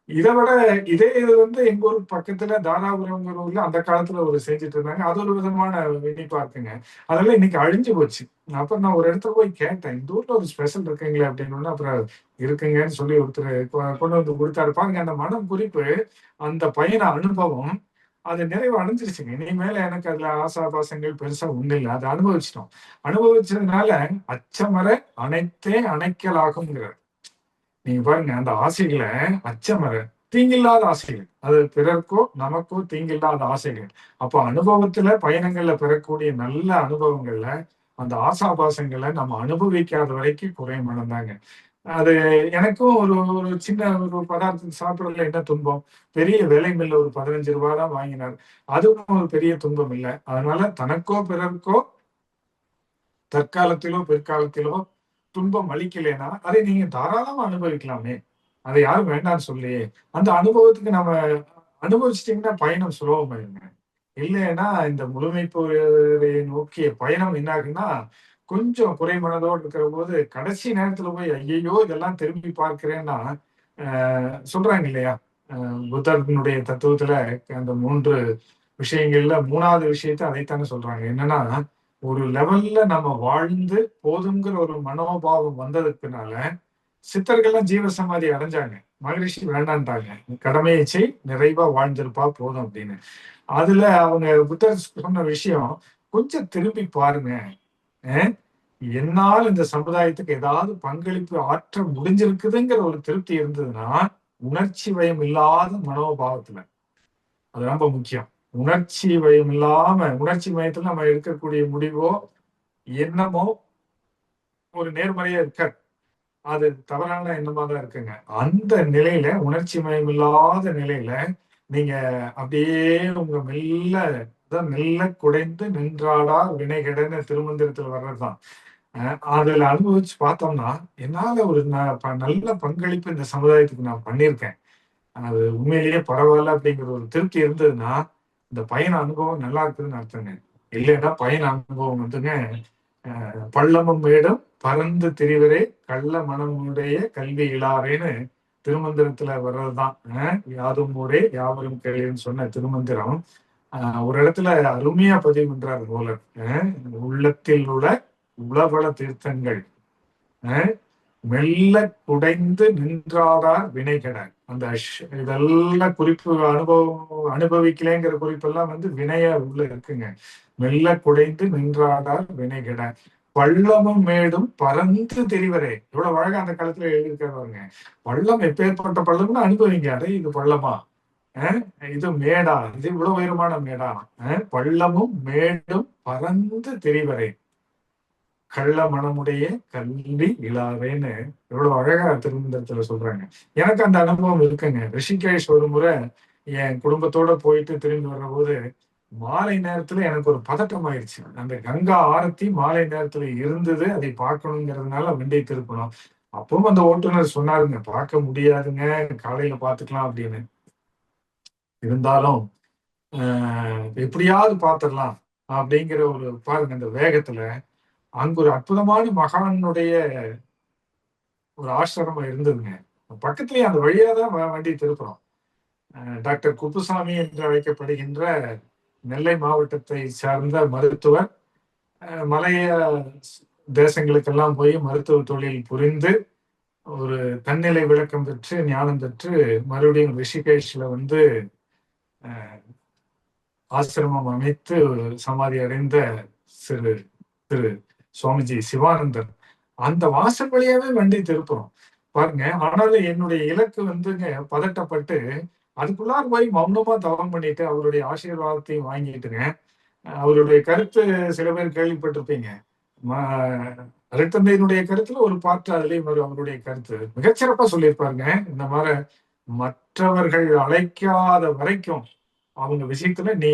இதை விட இதே இது வந்து எங்க ஊருக்கு பக்கத்துல தாராபுரம்ங்கிற ஊர்ல அந்த காலத்துல ஒரு செஞ்சுட்டு இருந்தாங்க. அது ஒரு விதமான இனிப்பா இருக்குங்க. அதெல்லாம் இன்னைக்கு அழிஞ்சு போச்சு. அப்புறம் நான் ஒரு இடத்துல போய் கேட்டேன், இந்த ஊர்ல ஒரு ஸ்பெஷல் இருக்குங்களே அப்படின்னு. அப்புறம் இருக்குங்கன்னு சொல்லி ஒருத்தர் கொண்டு வந்து கொடுத்தாரு. பாருங்க அந்த மனம் குறிப்பு, அந்த பயண அனுபவம் அது நிறைவு அடைஞ்சிருச்சுங்க. இனிமேல எனக்கு அதுல ஆசாபாசங்கள் பெருசா ஒண்ணு இல்லை. அதை அனுபவிச்சிட்டோம். அனுபவிச்சதுனால அச்சமர அனைத்தே அணைக்கலாகுங்கிறார். நீங்க பாருங்க அந்த ஆசைகளை அச்சமர தீங்கில்லாத ஆசைகள், அது பிறர்க்கோ நமக்கோ தீங்கில்லாத ஆசைகள். அப்போ அனுபவத்துல பயணங்கள்ல பெறக்கூடிய நல்ல அனுபவங்கள்ல அந்த ஆசாபாசங்களை நம்ம அனுபவிக்காத வரைக்கும் குறைமனம் தாங்க. அது எனக்கும் ஒரு ஒரு சின்ன ஒரு பதார்த்தம் சாப்பிடறதுல என்ன துன்பம்? பெரிய விலை மில்ல ஒரு 15 ரூபாய் தான் வாங்கினார். அதுவும் ஒரு பெரிய துன்பம் இல்லை. அதனால தனக்கோ பிறர்க்கோ தற்காலத்திலோ பிற்காலத்திலோ துன்பம் அளிக்கலைன்னா அதை நீங்க தாராளமா அனுபவிக்கலாமே. அதை யாரும் வேண்டாம்னு சொல்லியே. அந்த அனுபவத்துக்கு நம்ம அனுபவிச்சிட்டீங்கன்னா பயணம் சுலபமாயிருங்க. இல்லைன்னா இந்த முழுமை பெறுவதை நோக்கிய பயணம் என்ன ஆகுன்னா, கொஞ்சம் குறைமனதோடு இருக்கிற போது கடைசி நேரத்துல போய் ஐயையோ இதெல்லாம் திரும்பி பார்க்கிறேன்னா, சொல்றாங்க இல்லையா? புத்தர்னுடைய தத்துவத்துல அந்த 3 விஷயங்கள்ல 3வது விஷயத்தை அதைத்தானே சொல்றாங்க. என்னன்னா, ஒரு லெவல்ல நம்ம வாழ்ந்து போதுங்கிற ஒரு மனோபாவம் வந்ததுக்குனால சித்தர்கள்லாம் ஜீவ சமாதி அடைஞ்சாங்க. மகரிஷி வேண்டான்ட்டாங்க. கடமையை செய், நிறைவா வாழ்ந்திருப்பா போதும் அப்படின்னு. அதுல அவங்க புத்தர் சொன்ன விஷயம், கொஞ்சம் திரும்பி பாருங்க. அஹ் என்னால் இந்த சமுதாயத்துக்கு ஏதாவது பங்களிப்பு ஆற்ற முடிஞ்சிருக்குதுங்கிற ஒரு திருப்தி இருந்ததுன்னா, உணர்ச்சி வயம் இல்லாத மனோபாவத்துல, அது ரொம்ப முக்கியம். உணர்ச்சி வயம் இல்லாம, உணர்ச்சி மயத்துல நம்ம எடுக்கக்கூடிய முடிவோ எண்ணமோ ஒரு நேர்மறையா இருக்காது. அது தவறான எண்ணமா தான் இருக்குங்க. அந்த நிலையில உணர்ச்சி மயம் இல்லாத நிலையில நீங்க அப்படியே உங்க மெல்ல மெல்ல குடைந்து நின்றாடா வினைகடன்னு திருமந்திரத்துல வர்றதுதான். அதுல அனுபவிச்சு பார்த்தோம்னா என்னால ஒரு நல்ல பங்களிப்பு இந்த சமுதாயத்துக்கு நான் பண்ணியிருக்கேன். அது உண்மையிலேயே பரவாயில்ல அப்படிங்கிற ஒரு திருப்தி இருந்ததுன்னா இந்த பயண அனுபவம் நல்லா இருக்குதுன்னு அர்த்தங்க. இல்லைன்னா பயண அனுபவம் வந்துங்க பள்ளமும் மேடும் பறந்து திரிவரே கள்ள மனமுடைய கல்வி இளாரேன்னு திருமந்திரத்துல வர்றதுதான். யாதும் ஊரே யாவரும் கேளுன்னு சொன்ன திருமந்திரம் ஒரு இடத்துல அருமையா பதிவு பண்றாரு போலர். உள்ளத்தில் உள்ள உளவள தீர்த்தங்கள் மெல்ல குடைந்து நின்றாடார் வினைகட. அந்த இதெல்லாம் குறிப்பு அனுபவிக்கலைங்கிற குறிப்பெல்லாம் வந்து வினைய உள்ள இருக்குங்க. மெல்ல குடைந்து நின்றாடார் வினைகட பள்ளமும் மேடும் பறந்து தெரிவரே. எவ்வளவு அழகா அந்த காலத்துல எழுதியிருக்காருங்க. பள்ளம் எப்பேற்பட்ட பள்ளம்னு அனுபவிங்க. அடே இது பள்ளமா, இது மேடா, இது இவ்வளவு உயரமான மேடா, பள்ளமும் மேடும் பறந்து தெரிவரே கள்ள மனமுடைய கல்வி இளாவேன்னு எவ்வளவு அழகா திருமந்திரத்துல சொல்றாங்க. எனக்கு அந்த அனுபவம் இருக்குங்க. ரிஷிகேஷ் ஒரு முறை என் குடும்பத்தோட போயிட்டு திரும்பி வர்ற போது மாலை நேரத்துல எனக்கு ஒரு பதட்டம் ஆயிடுச்சு. அந்த கங்கா ஆரத்தி மாலை நேரத்துல இருந்தது, அதை பார்க்கணுங்கிறதுனால வண்டியை திருப்பணும். அப்பவும் அந்த ஓட்டுநர் சொன்னாருங்க, பார்க்க முடியாதுங்க, காலையில பார்த்துக்கலாம் அப்படின்னு. இருந்தாலும் எப்படியாவது பார்த்துடலாம் அப்படிங்கிற ஒரு பாருங்க அந்த வேகத்துல அங்க ஒரு அற்புதமான மகானுடைய ஒரு ஆசிரமம் இருந்ததுங்க. பக்கத்துலயே அந்த வழியா தான் வண்டி திருப்புறோம். டாக்டர் குப்புசாமி என்று அழைக்கப்படுகின்ற நெல்லை மாவட்டத்தை சார்ந்த மருத்துவர், மலைய தேசங்களுக்கெல்லாம் போய் மருத்துவ தொழில் புரிந்து ஒரு தன்னிலை விளக்கம் பெற்று ஞானம் பெற்று மறுபடியும் ரிஷிகேஷ்ல வந்து ஆசிரமம் அமைத்து சமாதி அடைந்த திரு திரு சுவாமிஜி சிவானந்தர். அந்த வாசல் வழியாவே வண்டி திருப்புறோம் பாருங்க. ஆனாலும் என்னுடைய இலக்கு வந்துங்க பதட்டப்பட்டு அதுக்குள்ளார போய் மௌனமா தவம் பண்ணிட்டு அவருடைய ஆசீர்வாதத்தையும் வாங்கிட்டுங்க. அவருடைய கருத்து சில பேர் கேள்விப்பட்டிருப்பீங்க. அருட்தந்தையினுடைய கருத்துல ஒரு பாட்டு அதுலயும் வரும். அவருடைய கருத்து மிகச்சிறப்பா சொல்லியிருப்பாருங்க. இந்த மாதிரி மற்றவர்கள் அழைக்காத வரைக்கும் அவங்க விஷயத்துல நீ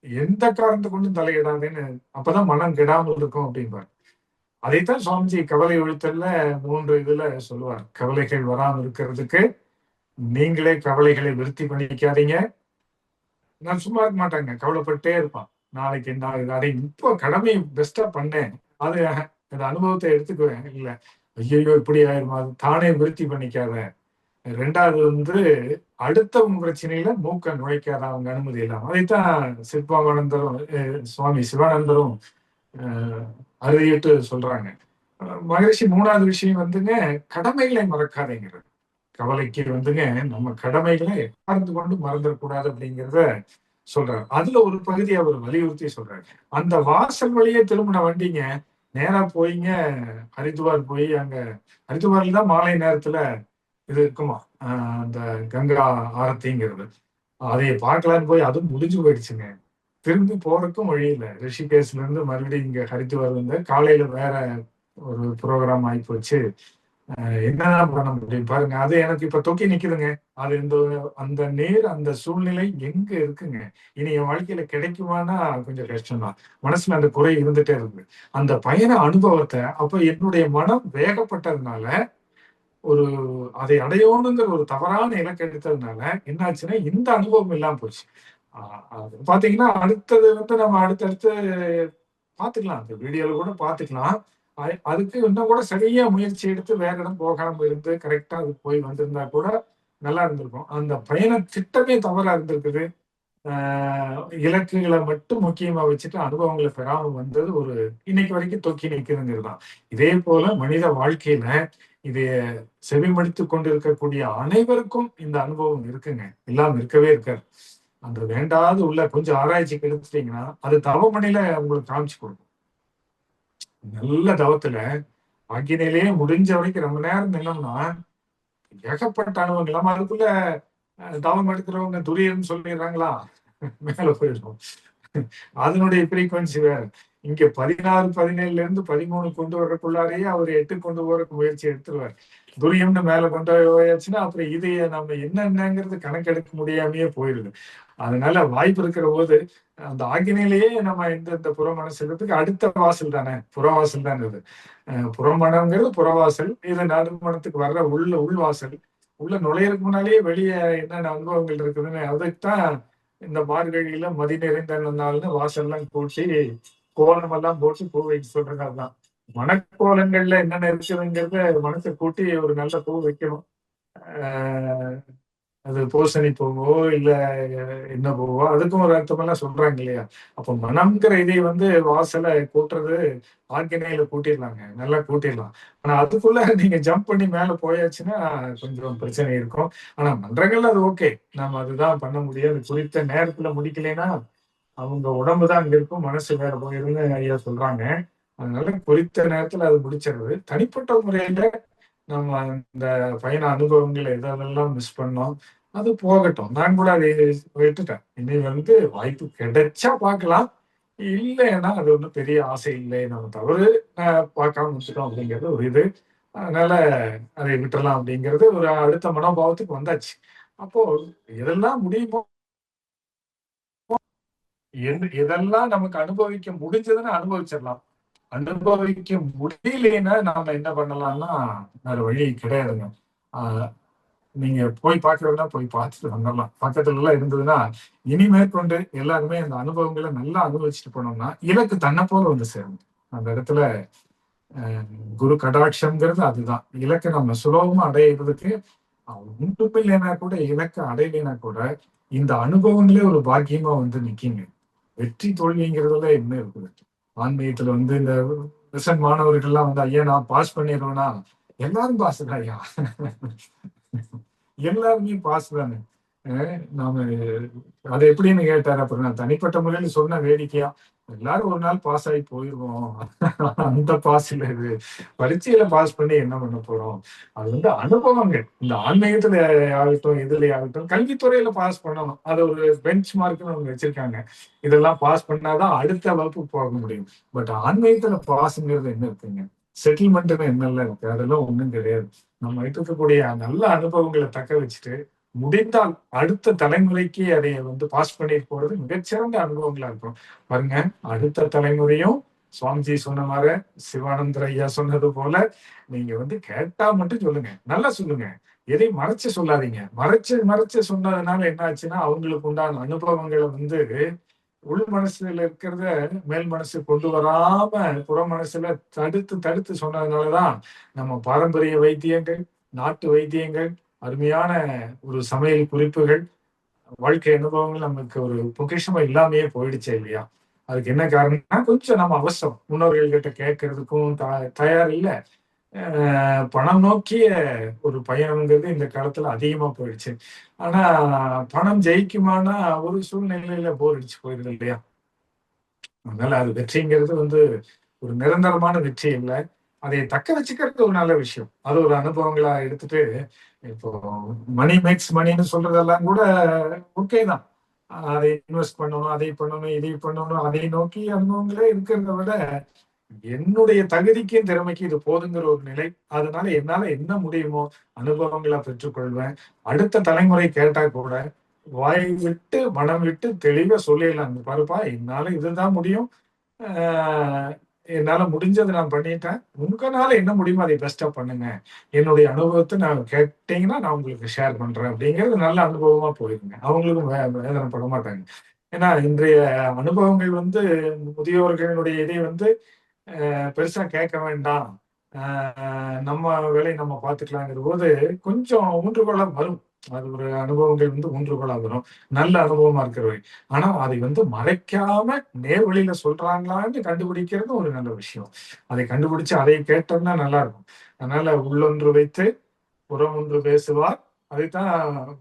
எந்த காரணத்தை கொண்டும் தலையிடாதேன்னு, அப்பதான் மனம் கெடாமல் இருக்கும் அப்படின்பார். அதைத்தான் சுவாமிஜி கவலை ஒழித்தல்ல 3 இதுல சொல்லுவார். கவலைகள் வராமல் இருக்கிறதுக்கு நீங்களே கவலைகளை விருத்தி பண்ணிக்காதீங்க. நான் சும்மா இருக்க மாட்டாங்க, கவலைப்பட்டே இருப்பான். நாளைக்கு என்ன ஆகுது, அதை இப்போ கடமை பெஸ்டா பண்ணேன், அது அந்த அனுபவத்தை எடுத்துக்குவேன். இல்ல ஐயோ இப்படி ஆயிருமா, அது தானே விருத்தி பண்ணிக்காத. 2வது அடுத்தவங்க பிரச்சனையில மூக்க நுழைக்காத அவங்க அனுமதி இல்லாம. அதைத்தான் சிற்பாவானந்தரும் சுவாமி சிவானந்தரும் அறுதிட்டு சொல்றாங்க. மகரிஷி 3வது விஷயம் கடமைகளை மறக்காதேங்கிறது. கவலைக்கு நம்ம கடமைகளை மறந்து கொண்டு மறந்துடக்கூடாது அப்படிங்கிறத சொல்றாரு. அதுல ஒரு பகுதி அவர் வலியுறுத்தி சொல்றாரு. அந்த வாசல் வழியே திரும்பின வண்டிங்க நேரா போயிங்க ஹரித்துவார் போய், அங்க ஹரித்துவார்ல தான் மாலை நேரத்துல இது இருக்குமா, அந்த கங்கா ஆரத்திங்கிறது. அதைய பார்க்கலான்னு போய் அதுவும் முடிஞ்சு போயிடுச்சுங்க. திரும்பி போறதுக்கும் வழி இல்லை. ரிஷிகேஷ்ல இருந்து மறுபடியும் இங்க ஹரித்துவார் காலையில வேற ஒரு ப்ரோக்ராம் ஆகி போச்சு. என்னதான் பண்ண முடியும் பாருங்க. அது எனக்கு இப்ப தொக்கி நிக்குதுங்க. அது அந்த நேர் அந்த சூழ்நிலை எங்க இருக்குங்க. இனி என் வாழ்க்கையில கிடைக்குமானா கொஞ்சம் கஷ்டம்தான். மனசுல அந்த குறை இருந்துட்டே இருக்கு. அந்த பயண அனுபவத்தை அப்ப என்னுடைய மனம் வேகப்பட்டதுனால, ஒரு அதை அடையணுங்கிற ஒரு தவறான இலக்கு எடுத்ததுனால என்னாச்சுன்னா இந்த அனுபவம் இல்லாம போச்சு. பாத்தீங்கன்னா அடுத்தது நம்ம அடுத்தடுத்து பாத்துக்கலாம். அந்த வீடியோல கூட பாத்துக்கலாம். அதுக்கு இன்னும் கூட சரியா முயற்சி எடுத்து வேற இடம் போகாம இருந்து கரெக்டா அது போய் வந்திருந்தா கூட நல்லா இருந்திருக்கும். அந்த பயண திட்டமே தவறா இருந்திருக்குது. இலக்குகளை மட்டும் முக்கியமா வச்சுட்டு அனுபவங்களை பெறாம வந்தது ஒரு இன்னைக்கு வரைக்கும் தொக்கி நிற்குதுங்கிறது தான். இதே போல மனித வாழ்க்கையில இதைய செவிமடுத்து கொண்டிருக்கக்கூடிய அனைவருக்கும் இந்த அனுபவம் இருக்குங்க. இல்லாம இருக்கவே இருக்காது. அந்த வேண்டாது உள்ள கொஞ்சம் ஆராய்ச்சிக்கு எடுத்துட்டீங்கன்னா அது தவமணில உங்களுக்கு காமிச்சு கொடுக்கும். நல்ல தவத்துல ஆக்கினையிலேயே முடிஞ்ச வரைக்கும் ரொம்ப நேரம் நின்னோம்னா ஏகப்பட்ட அனுபவங்கள். நம்ம அதுக்குள்ள தவம் எடுக்கிறவங்க துரியன்னு சொல்லிடுறாங்களா, மேல போயிடும். அதனுடைய ஃப்ரீக்வன்சி வேற. இங்க 16, 17ல இருந்து 13 கொண்டு வர்றதுக்குள்ளாரையே அவர் 8 கொண்டு போறதுக்கு முயற்சி எடுத்துருவார். துரியம்னு மேல கொண்டு போயாச்சுன்னா அப்புறம் இதைய நம்ம என்னங்கிறது கணக்கெடுக்க முடியாமையே போயிடுது. அதனால வாய்ப்பு இருக்கிற போது அந்த ஆக்கினையிலேயே நம்ம இந்த புறமணம் அடுத்த வாசல் தானே, புறவாசல் தான் இது. புறமணங்கிறது புறவாசல், இது நடுமணத்துக்கு வர்ற உள்வாசல். உள்ள நுழையறதுக்கு முன்னாலேயே வெளியே என்னென்ன அனுபவங்கள் இருக்குதுன்னு அதுக்குத்தான் இந்த மார்கழியில மதி நிறைந்த நாள்னு வாசல்லாம் கூட்டி கோலம் எல்லாம் போட்டு பூ வைக்க சொல்றது. அதுதான் மணக்கோலங்கள்ல என்னென்ன இருக்குதுங்கிறத மனசை கூட்டி ஒரு நல்ல பூ வைக்கணும். அது பூசணி பூவோ இல்ல என்ன பூவோ அதுக்கும் ஒரு அர்த்தமெல்லாம் சொல்றாங்க இல்லையா. அப்ப மனம்ங்கிற இதை வாசலை கூட்டுறது ஆக்கினையில கூட்டிடலாங்க, நல்லா கூட்டிடலாம். ஆனா அதுக்குள்ள நீங்க ஜம்ப் பண்ணி மேல போயாச்சுன்னா கொஞ்சம் பிரச்சனை இருக்கும். ஆனா மன்றங்கள்ல அது ஓகே, நம்ம அதுதான் பண்ண முடியாது. குறித்த நேரத்துல முடிக்கலைன்னா அவங்க உடம்புதான் அங்க இருக்கும், மனசு வேற போயிருன்னு ஐயா சொல்றாங்க. அதனால குறித்த நேரத்துல அது முடிச்சிடுறது. தனிப்பட்ட முறையில நம்ம இந்த பயண அனுபவங்களை எதெல்லாம் மிஸ் பண்ணோம் அது போகட்டும். நான் கூட அதை விட்டுட்டேன். இனி வாய்ப்பு கிடைச்சா பார்க்கலாம், இல்லைன்னா அது ஒன்றும் பெரிய ஆசை இல்லை. நம்ம தவறு பார்க்காம வச்சுட்டோம் அப்படிங்கிறது ஒரு இது. அதனால அதை விட்டுறலாம் அப்படிங்கிறது ஒரு அடுத்த மனோபாவத்துக்கு வந்தாச்சு. அப்போ எதெல்லாம் முடியுமோ, எதெல்லாம் நமக்கு அனுபவிக்க முடிஞ்சதுன்னு அனுபவிச்சிடலாம். அனுபவிக்க முடியலன்னா நாம என்ன பண்ணலாம்னா வேற வழி கிடையாதுங்க. நீங்க போய் பார்க்கறதுனா போய் பார்த்துட்டு வந்துடலாம். பக்கத்துல எல்லாம் இருந்ததுன்னா இனி மேற்கொண்டு எல்லாருமே அந்த அனுபவங்களை நல்லா அனுபவிச்சுட்டு போனோம்னா இலக்கு தன்னை போல சேரும். அந்த இடத்துல குரு கடாட்சம்ங்கிறது அதுதான். இலக்கை நம்ம சுலபமா அடையிறதுக்கு ஒன்றும் இல்லைன்னா கூட, இலக்கை அடையலைன்னா கூட இந்த அனுபவங்களே ஒரு பாக்கியமா நிக்குங்க. வெற்றி தோல்விங்கிறதுல என்ன இருக்குது. ஆன்மீகத்துல இந்த ரிசல்ட் மாணவர்கள்லாம் ஐயா நான் பாஸ் பண்ணிடுவேன்னா எல்லாரும் பாஸ் தான் ஐயா, எல்லாருமே பாஸ் தானே. நாம அது எப்படின்னு கேட்டாரு. அப்புறம் நான் தனிப்பட்ட முறையில சொன்ன வேடிக்கையா, எல்லாரும் ஒரு நாள் பாஸ் ஆகி போயிருவோம், அந்த பாஸ் இல்ல இது, பரீட்சையில பாஸ் பண்ணி என்ன பண்ண போறோம். அது அனுபவங்கள். இந்த ஆன்மீகத்துல ஆகட்டும் இதுல ஆகட்டும் கல்வித்துறையில பாஸ் பண்ணணும். அது ஒரு பெஞ்ச் மார்க்னு அவங்க வச்சிருக்காங்க. இதெல்லாம் பாஸ் பண்ணாதான் அடுத்த வகுப்பு போக முடியும். பட் ஆன்மீகத்துல பாஸ்ங்கிறது என்ன இருக்குங்க. செட்டில்மெண்ட்னு என்னெல்லாம் இருக்கு, அதெல்லாம் ஒண்ணும் கிடையாது. நம்ம இருக்கக்கூடிய நல்ல அனுபவங்களை தக்க வச்சுட்டு முடிந்தால் அடுத்த தலைமுறைக்கு அதை பாஸ் பண்ணிட்டு போறது மிகச்சிறந்த அனுபவங்களா இருக்கும். பாருங்க, அடுத்த தலைமுறையும் சுவாமிஜி சொன்ன மாதிரி, சிவானந்தர் ஐயா சொன்னது போல, நீங்க கேட்டா மட்டும் சொல்லுங்க, நல்லா சொல்லுங்க, எதையும் மறைச்சு சொல்லாதீங்க. மறைச்சு மறைச்சு சொன்னதுனால என்ன ஆச்சுன்னா, அவங்களுக்கு உண்டான அனுபவங்களை உள் மனசுல இருக்கிறத மேல் மனசு கொண்டு வராம புற மனசுல தடுத்து தடுத்து சொன்னதுனாலதான் நம்ம பாரம்பரிய வைத்தியங்கள், நாட்டு வைத்தியங்கள், அருமையான ஒரு சமையல் குறிப்புகள், வாழ்க்கை அனுபவங்கள் நமக்கு ஒரு பொக்கிஷமா இல்லாமையே போயிடுச்சே இல்லையா? அதுக்கு என்ன காரணம்னா, கொஞ்சம் நம்ம அவசரம், முன்னோர்கள் கிட்ட கேட்கறதுக்கும் தயார் இல்லை. பணம் நோக்கிய ஒரு பயணம்ங்கிறது இந்த காலத்துல அதிகமா போயிடுச்சு. ஆனா பணம் ஜெயிக்குமானா ஒரு சூழ்நிலையில போர் அடிச்சு போயிருது இல்லையா? அதனால அது வெற்றிங்கிறது ஒரு நிரந்தரமான வெற்றி இல்லை. அதை தக்க வச்சுக்கிறது ஒரு நல்ல விஷயம். அது ஒரு அனுபவங்களா எடுத்துட்டு, இப்போ மணி மேக்ஸ் மணின்னு சொல்றதெல்லாம் கூட ஓகே தான். அதை இன்வெஸ்ட் பண்ணணும், அதை பண்ணணும், இதை பண்ணணும், அதை நோக்கி அனுபவங்களே இருக்கிறத விட என்னுடைய தகுதிக்கும் திறமைக்கு இது போதுங்கிற ஒரு நிலை. அதனால என்னால என்ன முடியுமோ அனுபவங்களா பெற்றுக்கொள்வேன். அடுத்த தலைமுறை கேட்டா கூட வாய் விட்டு மனம் விட்டு தெளிவா சொல்லிடலாம், பாருப்பா, என்னால இதுதான் முடியும், என்னால முடிஞ்சதை நான் பண்ணிட்டேன், உங்களால என்ன முடியுமோ அதை பெஸ்டா பண்ணுங்க, என்னுடைய அனுபவத்தை நான் கேட்டீங்கன்னா நான் உங்களுக்கு ஷேர் பண்றேன் அப்படிங்கிறது நல்ல அனுபவமா போயிருங்க. அவங்களுக்கும் வேதனை பட மாட்டாங்க. ஏன்னா இன்றைய அனுபவங்கள் முதியோர்களுடைய இதை பெருசா கேட்க வேண்டாம், நம்ம வேலையை நம்ம பார்த்துக்கலாங்கிற போது கொஞ்சம் ஊன்றுகோலா வரும். அது ஒரு அனுபவங்கள் ஊன்றுகோலா வரும், நல்ல அனுபவமா இருக்கிறவை. ஆனா அதை மறைக்காம நேர்வழியில சொல்றாங்களான்னு கண்டுபிடிக்கிறது ஒரு நல்ல விஷயம். அதை கண்டுபிடிச்சு அதை கேட்டோம்னா நல்லா இருக்கும். அதனால உள்ளொன்று வைத்து புறம் ஒன்று பேசுவார், அதைத்தான்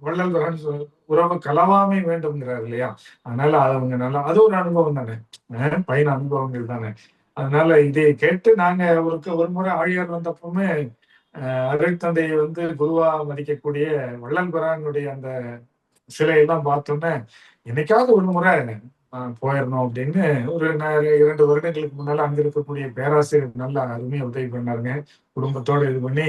வள்ளல் உறவு கலவாமை வேண்டும்ங்கிறார் இல்லையா? அதனால அவங்க நல்லா, அது ஒரு அனுபவம் தானே, பயண அனுபவங்கள் தானே. அதனால இதை கேட்டு நாங்க ஒரு முறை ஆழியார் வந்தப்பவுமே அருள் தந்தையை குருவா மதிக்கக்கூடிய வள்ளல் பிரானுடைய அந்த சிலையெல்லாம் பார்த்தோன்னே, என்னைக்காவது ஒரு முறை போயிடணும் அப்படின்னு ஒரு 2 வருடங்களுக்கு முன்னால அங்க இருக்கக்கூடிய பேராசிரியர் நல்ல அருமையா உதவி பண்ணாருங்க. குடும்பத்தோட இது பண்ணி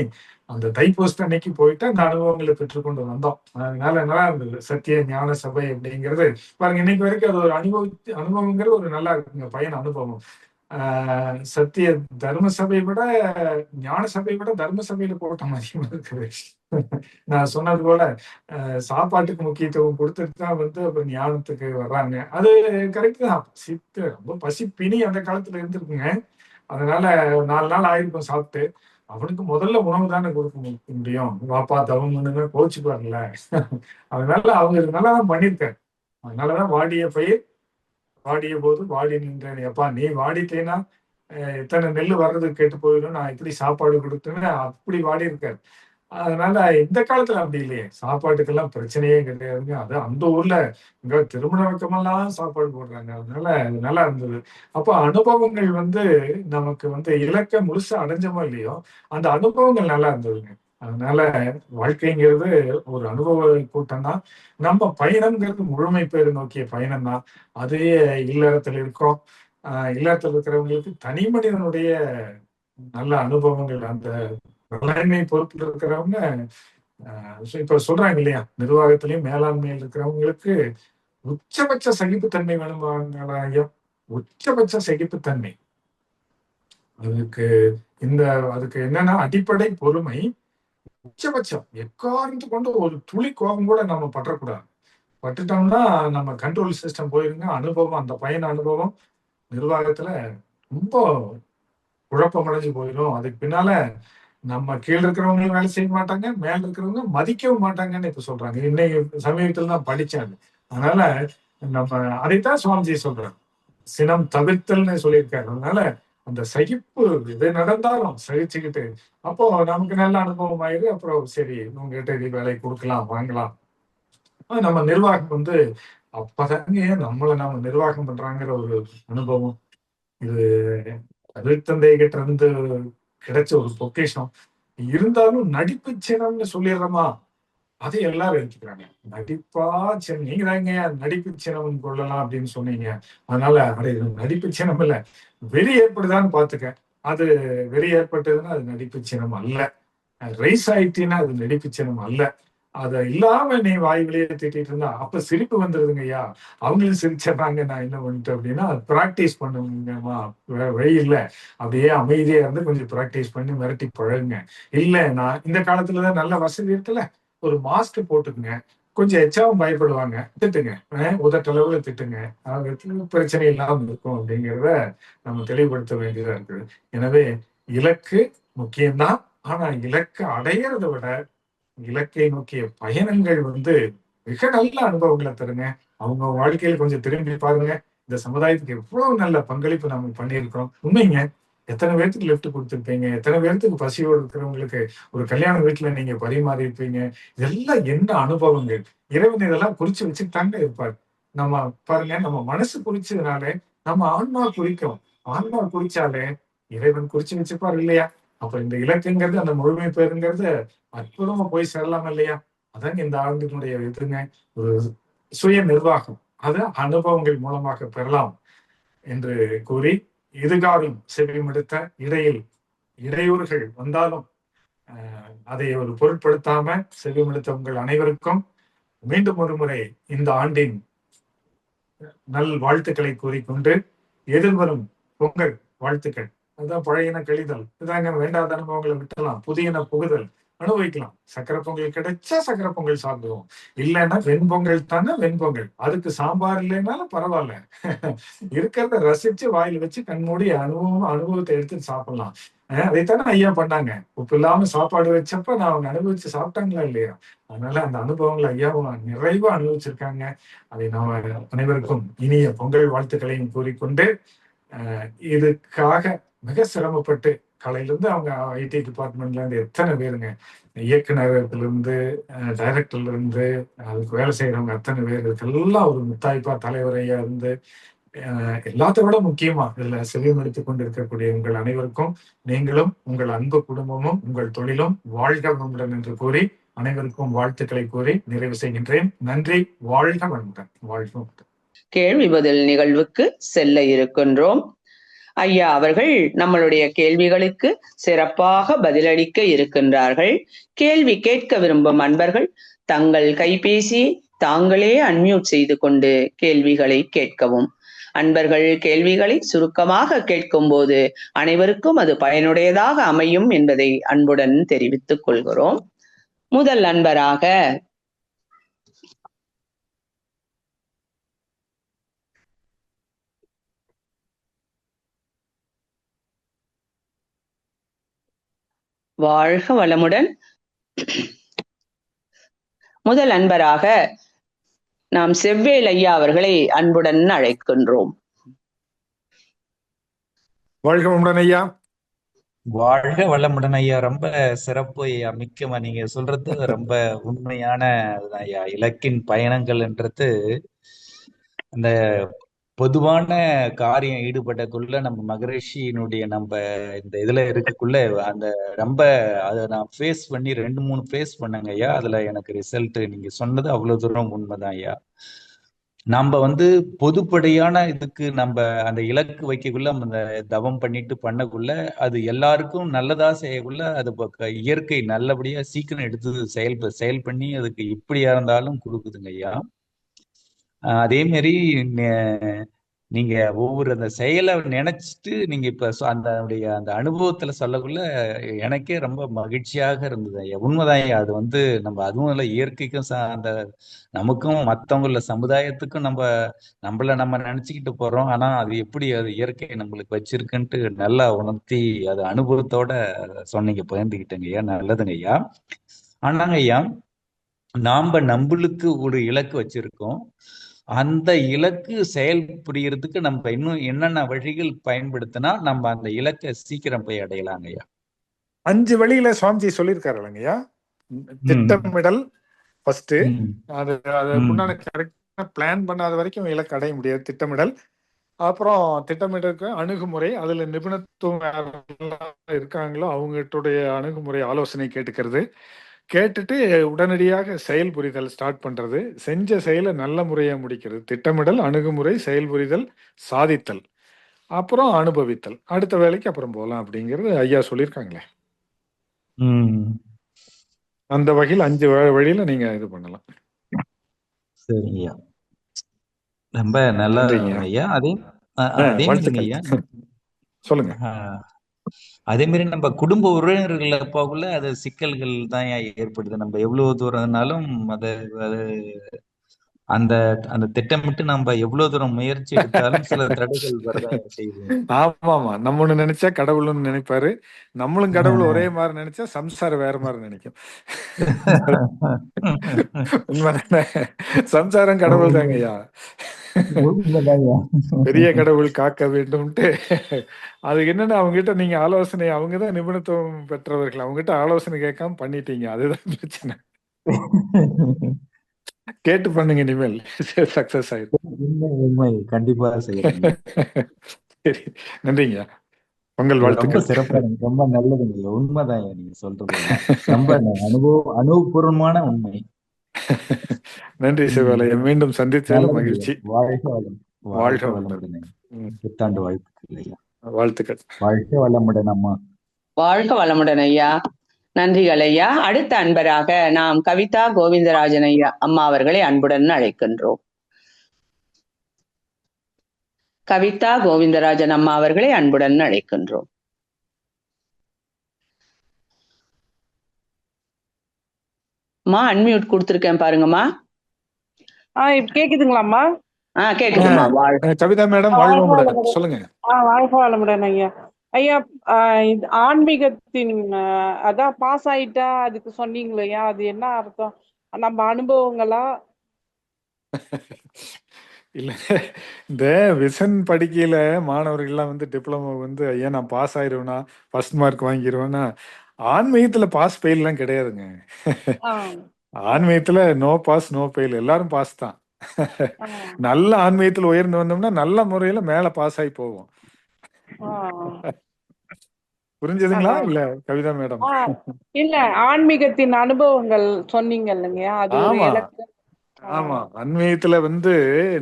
அந்த தைப்பூசத்து அன்னைக்கு போயிட்டு அந்த அனுபவங்களை பெற்றுக்கொண்டு வந்தோம். அதனால நல்லா இருந்தது. சத்திய ஞான சபை அப்படிங்கிறது பாருங்க, இன்னைக்கு வரைக்கும் அது ஒரு அனுபவங்கிறது ஒரு நல்லா இருக்குங்க, பயண அனுபவம். சத்திய தர்ம சபை விட ஞான சபை விட தர்ம சபையில கூட்டம் அதிகமா இருக்குது. நான் சொன்னது போல சாப்பாட்டுக்கு முக்கியத்துவம் கொடுத்துட்டு தான் அப்புறம் ஞானத்துக்கு வர்றாங்க. அது கரெக்ட் தான். ரொம்ப பசி பிணி அந்த காலத்துல இருந்திருக்குங்க. அதனால 4 நாள் ஆயிருக்கும் சாப்பிட்டு. அவனுக்கு முதல்ல உணவு தானே கொடுக்க முடியும். வாப்பா தவம் பண்ணுங்க, கோச்சுக்குவாங்கல்ல. அதனால அவங்க நல்லாதான் பண்ணியிருக்காரு. அதனாலதான் வாடிய பயிர் வாடிய போது வாடி நின்றேன். எப்பா நீ வாடிட்டேன்னா எத்தனை நெல் வர்றதுக்கு கெட்டு போயிடும், நான் இப்படி சாப்பாடு கொடுத்தேன்னு அப்படி வாடி இருக்காரு. அதனால இந்த காலத்துல அப்படி இல்லையே, சாப்பாட்டுக்கெல்லாம் பிரச்சனையே கிடையாதுங்க. அது அந்த ஊர்ல இங்க திருமண வக்கமெல்லாம் சாப்பாடு போடுறாங்க. அதனால நல்லா இருந்தது. அப்போ அனுபவங்கள் நமக்கு இலக்க முழுசா அடைஞ்சமோ இல்லையோ, அந்த அனுபவங்கள் நல்லா இருந்ததுங்க. அதனால வாழ்க்கைங்கிறது ஒரு அனுபவ கூட்டம் தான். நம்ம பயணம்ங்கிறது முழுமை பேறு நோக்கிய பயணம் தான். அதே இல்லறத்துல இருக்கோம். இல்லறத்துல இருக்கிறவங்களுக்கு தனி மனிதனுடைய நல்ல அனுபவங்கள், அந்த தலைமை பொறுப்புல இருக்கிறவங்க இப்ப சொல்றாங்க இல்லையா, நிர்வாகத்திலையும் மேலாண்மையில் இருக்கிறவங்களுக்கு உச்சபட்ச சகிப்புத்தன்மை வேணுமாங்க. உச்சபட்ச சகிப்புத்தன்மை. அதுக்கு அதுக்கு என்னன்னா அடிப்படை பொறுமை, உச்சபட்சம். எக்காரணத்து கொண்டு ஒரு துளி கோபம் கூட நம்ம பற்றக்கூடாது. பட்டுட்டோம்னா நம்ம கண்ட்ரோல் சிஸ்டம் போயிருங்க. அனுபவம், அந்த பயண அனுபவம் நிர்வாகத்துல ரொம்ப குழப்பம் அடைஞ்சு போயிடும். அதுக்கு பின்னால நம்ம கீழ இருக்கிறவங்களும் வேலை செய்ய மாட்டாங்க, மேல இருக்கிறவங்க மதிக்கவும் மாட்டாங்கன்னு இப்ப சொல்றாங்க. இன்னைக்கு சமீபத்துல தான் படிச்சாங்க. அதனால நம்ம அதைத்தான் சுவாமிஜி சொல்றாரு, சினம் தவிர்த்தல்னு சொல்லியிருக்காரு. அதனால அந்த சகிப்பு எது நடந்தாலும் சகிச்சுக்கிட்டு, அப்போ நமக்கு நல்ல அனுபவம் ஆயிரு. அப்புறம் சரி, உங்ககிட்ட இது வேலை கொடுக்கலாம், வாங்கலாம். நம்ம நிர்வாகம் அப்பதாங்க நம்மளை நாம நிர்வாகம் பண்றாங்கிற ஒரு அனுபவம். இது அருட்தந்தை கிட்ட இருந்து கிடைச்ச ஒரு பொக்கிஷம். இருந்தாலும் நடிப்பு சின்னம்னு சொல்லிடுறோமா, அதை எல்லாரும் எடுத்துக்கிறாங்க. நடிப்பா சின்னம், நீங்க தாங்க நடிப்பு சின்னம் கொள்ளலாம் அப்படின்னு சொன்னீங்க. அதனால இது நடிப்பு சின்னம் இல்ல, வெறி ஏற்படுதான்னு பாத்துக்க. அது வெறி ஏற்பட்டதுன்னா அது நடிப்பு சினம் அல்ல. ரைஸ் ஆயிட்டீங்கன்னா அது நடிப்பு சினம் அல்ல. அத இல்லாம நீ வாய் வெளியே திட்டிட்டு இருந்தா அப்ப சிரிப்பு வந்துருதுங்க ஐயா. அவங்களும் சிரிச்சிடறாங்க, நான் என்ன பண்ணிட்டேன் அப்படின்னா பிராக்டிஸ் பண்ணுங்கம்மா, வேற வழி இல்லை. அப்படியே அமைதியா இருந்து கொஞ்சம் பிராக்டிஸ் பண்ணி மிரட்டி பழகுங்க. இல்ல நான் இந்த காலத்துலதான் நல்ல வசதி இருக்குல்ல, ஒரு மாஸ்க் போட்டுக்குங்க, கொஞ்சம் எச்சாவும் பயப்படுவாங்க, திட்டுங்க, உதட்டளவுல திட்டுங்க, பிரச்சனை இல்லாம இருக்கும் அப்படிங்கிறத நம்ம தெளிவுபடுத்த வேண்டியதா இருக்குது. எனவே இலக்கு முக்கியம்தான். ஆனா இலக்கு அடையிறதை விட இலக்கை நோக்கிய பயணங்கள் மிக நல்ல அனுபவங்களை தருங்க. அவங்க வாழ்க்கையில கொஞ்சம் திரும்பி பாருங்க. இந்த சமுதாயத்துக்கு எவ்வளவு நல்ல பங்களிப்பு நம்ம பண்ணியிருக்கிறோம். உண்மைங்க. எத்தனை பேருக்கு லிஃப்ட் கொடுத்துருப்பீங்க, எத்தனை பேருக்கு பசியோடு இருக்கிறவங்களுக்கு ஒரு கல்யாண வீட்டுல நீங்க பரிமாறி இருப்பீங்க. இதெல்லாம் என்ன அனுபவங்கள். இறைவன் இதெல்லாம் குறிச்சு வச்சுட்டாங்க இருப்பார். நம்ம பாருங்க, நம்ம மனசு குறிச்சதுனாலே நம்ம ஆன்மா குறிக்கும். ஆன்மா குறிச்சாலே இறைவன் குறிச்சு வச்சுப்பார் இல்லையா? அப்ப இந்த இலக்குங்கிறது, அந்த முழுமை பெறுங்கிறது அற்புதமா போய் சேரலாம் இல்லையா? அதாங்க இந்த ஆண்டினுடைய இதுங்க, ஒரு சுய நிர்வாகம். அது அனுபவங்கள் மூலமாக பெறலாம் என்று கூறி, இதுகாரும் செவிமடுத்த இடையில் இடையூறுகள் வந்தாலும் அதை ஒரு பொருட்படுத்தாம செவிமடுத்த உங்கள் அனைவருக்கும் மீண்டும் ஒரு முறை இந்த ஆண்டின் நல் வாழ்த்துக்களை கூறிக்கொண்டு, எதிர்வரும் பொங்கல் வாழ்த்துக்கள். அதுதான் பழையன கழிதல். இதாங்க, வேண்டாத அனுபவங்களை விட்டலாம், புதியன புகுதல், அனுபவிக்கலாம். சக்கரை பொங்கல் கிடைச்சா சக்கரை பொங்கல் சாப்பிடுவோம், இல்லைன்னா வெண்பொங்கல் தானே வெண்பொங்கல். அதுக்கு சாம்பார் இல்லைன்னாலும் பரவாயில்ல, இருக்கிறத ரசிச்சு வாயில வச்சு கண்மூடி அனுபவத்தை எடுத்து சாப்பிடலாம். அதைத்தானே ஐயா பண்ணாங்க. உப்பு இல்லாம சாப்பாடு வச்சப்ப நான் அவங்க அனுபவிச்சு சாப்பிட்டாங்களா இல்லையா? அதனால அந்த அனுபவங்களை ஐயாவும் நிறைவா அனுபவிச்சிருக்காங்க. அதை நாம அனைவருக்கும் இனிய பொங்கல் வாழ்த்துக்களையும் கூறிக்கொண்டு, இதுக்காக மிக சிரமப்பட்டு காலையிலிருந்து அவங்க ஐடி டிபார்ட்மெண்ட்ல இருந்து எத்தனை பேருங்க, இயக்குநரத்துல இருந்து டைரக்டர்ல இருந்து அதுக்கு வேலை செய்யறவங்க அத்தனை பேர், இதுக்கெல்லாம் ஒரு முத்தாய்ப்பா தலைவரையா இருந்து, எல்லாத்த விட முக்கியமா இதுல செவியம் எடுத்துக் கொண்டிருக்கக்கூடிய உங்கள் அனைவருக்கும், நீங்களும் உங்கள் அன்பு குடும்பமும் உங்கள் தொழிலும் வாழ்க வளமுடன் என்று கூறி அனைவருக்கும் வாழ்த்துக்களை கூறி நிறைவு செய்கின்றேன். நன்றி. வாழ்க வளமுடன். வாழ்க வளமுடன். கேள்வி பதில் நிகழ்வுக்கு செல்ல இருக்கின்றோம். ஐயா அவர்கள் நம்மளுடைய கேள்விகளுக்கு சிறப்பாக பதிலளிக்க இருக்கின்றார்கள். கேள்வி கேட்க விரும்பும் அன்பர்கள் தங்கள் கைபேசியை தாங்களே அன்மியூட் செய்து கொண்டு கேள்விகளை கேட்கவும். அன்பர்கள் கேள்விகளை சுருக்கமாக கேட்கும் போது அனைவருக்கும் அது பயனுடையதாக அமையும் என்பதை அன்புடன் தெரிவித்துக் கொள்கிறோம். முதல் அன்பராக வாழ்க வளமுடன். முதல் அன்பராக நாம் செவ்வேல் ஐயா அவர்களை அன்புடன் அழைக்கின்றோம். வாழ்க வளமுடன் ஐயா. வாழ்க வளமுடன் ஐயா. ரொம்ப சிறப்பு ஐயா. மிக்கமா நீங்க சொல்றது ரொம்ப உண்மையான ஐயா. இலக்கின் பயணங்கள்ன்றது அந்த பொதுவான காரியம் ஈடுபடக்குள்ள நம்ம மகரிஷியினுடைய நம்ம இந்த இதுல இருக்கக்குள்ள அந்த ரொம்ப அதை நான் ஃபேஸ் பண்ணி 2-3 ஃபேஸ் பண்ணேங்க ஐயா. அதுல எனக்கு ரிசல்ட் நீங்க சொன்னது அவ்வளவு தூரம் உண்மைதான் ஐயா. நம்ம பொதுப்படையான இதுக்கு நம்ம அந்த இலக்கு வைக்கக்குள்ள அந்த தவம் பண்ணிட்டு பண்ணக்குள்ள அது எல்லாருக்கும் நல்லதா செய்யக்குள்ள அது இயற்கை நல்லபடியா சீக்கிரம் எடுத்து செயல் பண்ணி அதுக்கு இப்படியா இருந்தாலும் கொடுக்குதுங்க ஐயா. அதே மாதிரி நீங்க ஒவ்வொரு அந்த செயலை நினைச்சிட்டு நீங்க இப்ப அந்த அனுபவத்துல சொல்லக்குள்ள எனக்கே ரொம்ப மகிழ்ச்சியாக இருந்தது ஐயா. உண்மைதான் ஐயா. அது நம்ம அதுவும் இல்லை, இயற்கைக்கும் அந்த நமக்கும் மற்றவங்கள சமுதாயத்துக்கும் நம்மள நினைச்சுக்கிட்டு போறோம். ஆனா அது எப்படி அது இயற்கை நம்மளுக்கு வச்சிருக்குன்ட்டு நல்லா உணர்த்தி அது அனுபவத்தோட சொன்னீங்க, பகிர்ந்துக்கிட்டேங்க ஐயா. நல்லதுங்க ஐயா. ஆனாங்க ஐயா, நம்மளுக்கு ஒரு இலக்கு வச்சிருக்கோம். அந்த இலக்கு செயல் புரியறதுக்கு நம்ம இன்னும் என்னென்ன வழிகள் பயன்படுத்தினா நம்ம அந்த இலக்கை சீக்கிரம் போய் அடையலாங்க ஐயா? 5 வழியில சுவாமிஜி சொல்லியிருக்காரு இல்லைங்கய்யா. திட்டமிடல் ஃபர்ஸ்ட். அதுக்குண்டான கரெக்டா பிளான் பண்ணாத வரைக்கும் இலக்கு அடைய முடியாது. திட்டமிடல், அப்புறம் திட்டமிடலுக்கு அணுகுமுறை, அதுல நிபுணத்துவம் இருக்காங்களோ அவங்களுடைய அணுகுமுறை ஆலோசனை கேட்டுட்டு உடனடியாக செயல் புரிதல் ஸ்டார்ட் பண்றது, செஞ்ச செயலை நல்ல முறையா முடிக்கிறது. திட்டமிடல், அணுகுமுறை, செயல் புரிதல், சாதித்தல். அப்புறம் அனுபவித்தல், அடுத்த வேலைக்கு அப்புறம் போகலாம் அப்படிங்கிறது ஐயா சொல்லியிருக்காங்களே. ம். அந்த வகையில் 5 வழியில நீங்க இது பண்ணலாம். சரிங்கய்யா. ரொம்ப நல்லா நன்றிங்க. ஐயா. அதே மாதிரிங்க வாழ்த்துக்கள். ஐயா. சொல்லுங்க. அதே மாதிரி நம்ம குடும்ப உறவினர்கள் போகல அது சிக்கல்கள் தான் ஏற்படுது. நம்ம எவ்வளவு தூரம்னாலும் அது அது அந்த அந்த திட்டமிட்டு நம்ம எவ்வளவு தூரம் முயற்சி எடுத்தாலும் சில தடைகள் வரதான் செய்யுது. ஆமாமா. நம்ம ஒண்ணு நினைச்சா கடவுள் ஒண்ணு நினைப்பாரு. நம்மளும் கடவுள் ஒரே மாதிரி நினைச்சா சம்சாரம் வேற மாதிரி நினைக்கும். உண்மைதானே? சம்சாரம் கடவுள் தாங்கய்யா. உண்மைதான்யா. பெரிய கடவுள் காக்க வேண்டும்ட்டு அதுக்கு என்னன்னா அவங்ககிட்ட நீங்க ஆலோசனை, அவங்கதான் நிபுணத்துவம் பெற்றவர்கள், அவங்ககிட்ட ஆலோசனை கேட்காம பண்ணிட்டீங்க. அதுதான் பிரச்சனை. கேட்டு பண்ணுங்க இனிமேல், சக்சஸ் ஆயிடும். உண்மை கண்டிப்பா செய்யறேங்க. சரி, நன்றிங்க. பொங்கல் ரொம்ப வாழ்த்துக்கள். சிறப்பா ரொம்ப நல்லதுங்க. உண்மைதான் நீங்க சொல்றது ரொம்ப அனுபவபூர்வமான உண்மை. நன்றி சிவாலயம். மீண்டும் சந்தித்ததில் மகிழ்ச்சி. வாழ்க வளம். வாழ்க வளமுடன். புத்தாண்டு வாழ்த்துக்கள் ஐயா. வாழ்த்துக்கள். வாழ்க வளமுடன் அம்மா. வாழ்க வளமுடன் ஐயா. நன்றிகள் ஐயா. அடுத்த அன்பராக நாம் கவிதா கோவிந்தராஜன் ஐயா அம்மா அவர்களை அன்புடன் அழைக்கின்றோம். கவிதா கோவிந்தராஜன் அம்மா அவர்களை அன்புடன் அழைக்கின்றோம். அன்மியூட் கொடுத்திருக்கேன் பாருங்கம்மா. கேக்குதுங்களாம்மா? கேக்குதுமா. கவிதா மேடம், வாழ்க வளமுடன். சொல்லுங்க. வாழ்க வளமுடன் ஐயா. ஐயா, இது ஆன்மீகத்தின் அதான் பாஸ் ஆயிட்டா அதுக்கு சொன்னீங்களே ஐயா, அது என்ன அர்த்தம்? நம்ம அனுபவங்களா? இல்ல, இந்த விசன் படிக்கையில மாணவர்கள்லாம் வந்து டிப்ளமோ வந்து ஐயா நான் பாஸ் ஆயிருவேனா, ஃபர்ஸ்ட் மார்க் வாங்கிடுவேனா, ஆன்மீகத்துல பாஸ் ஃபெயில் எல்லாம் கிடையாதுங்க. ஆன்மீகத்துல நோ பாஸ் நோ ஃபெயில், எல்லாரும் பாஸ் தான். நல்ல ஆன்மீகத்துல உயர்ந்து வந்தோம்னா நல்ல முறையில மேல பாஸ் ஆகி போவோம். புரிஞ்சதுங்களா இல்ல கவிதா மேடம்? இல்ல, ஆன்மீகத்தின் அனுபவங்கள் சொன்னீங்க இல்லைங்க, அது ஒரு இலக்கு. ஆமா, ஆன்மீகத்துல வந்து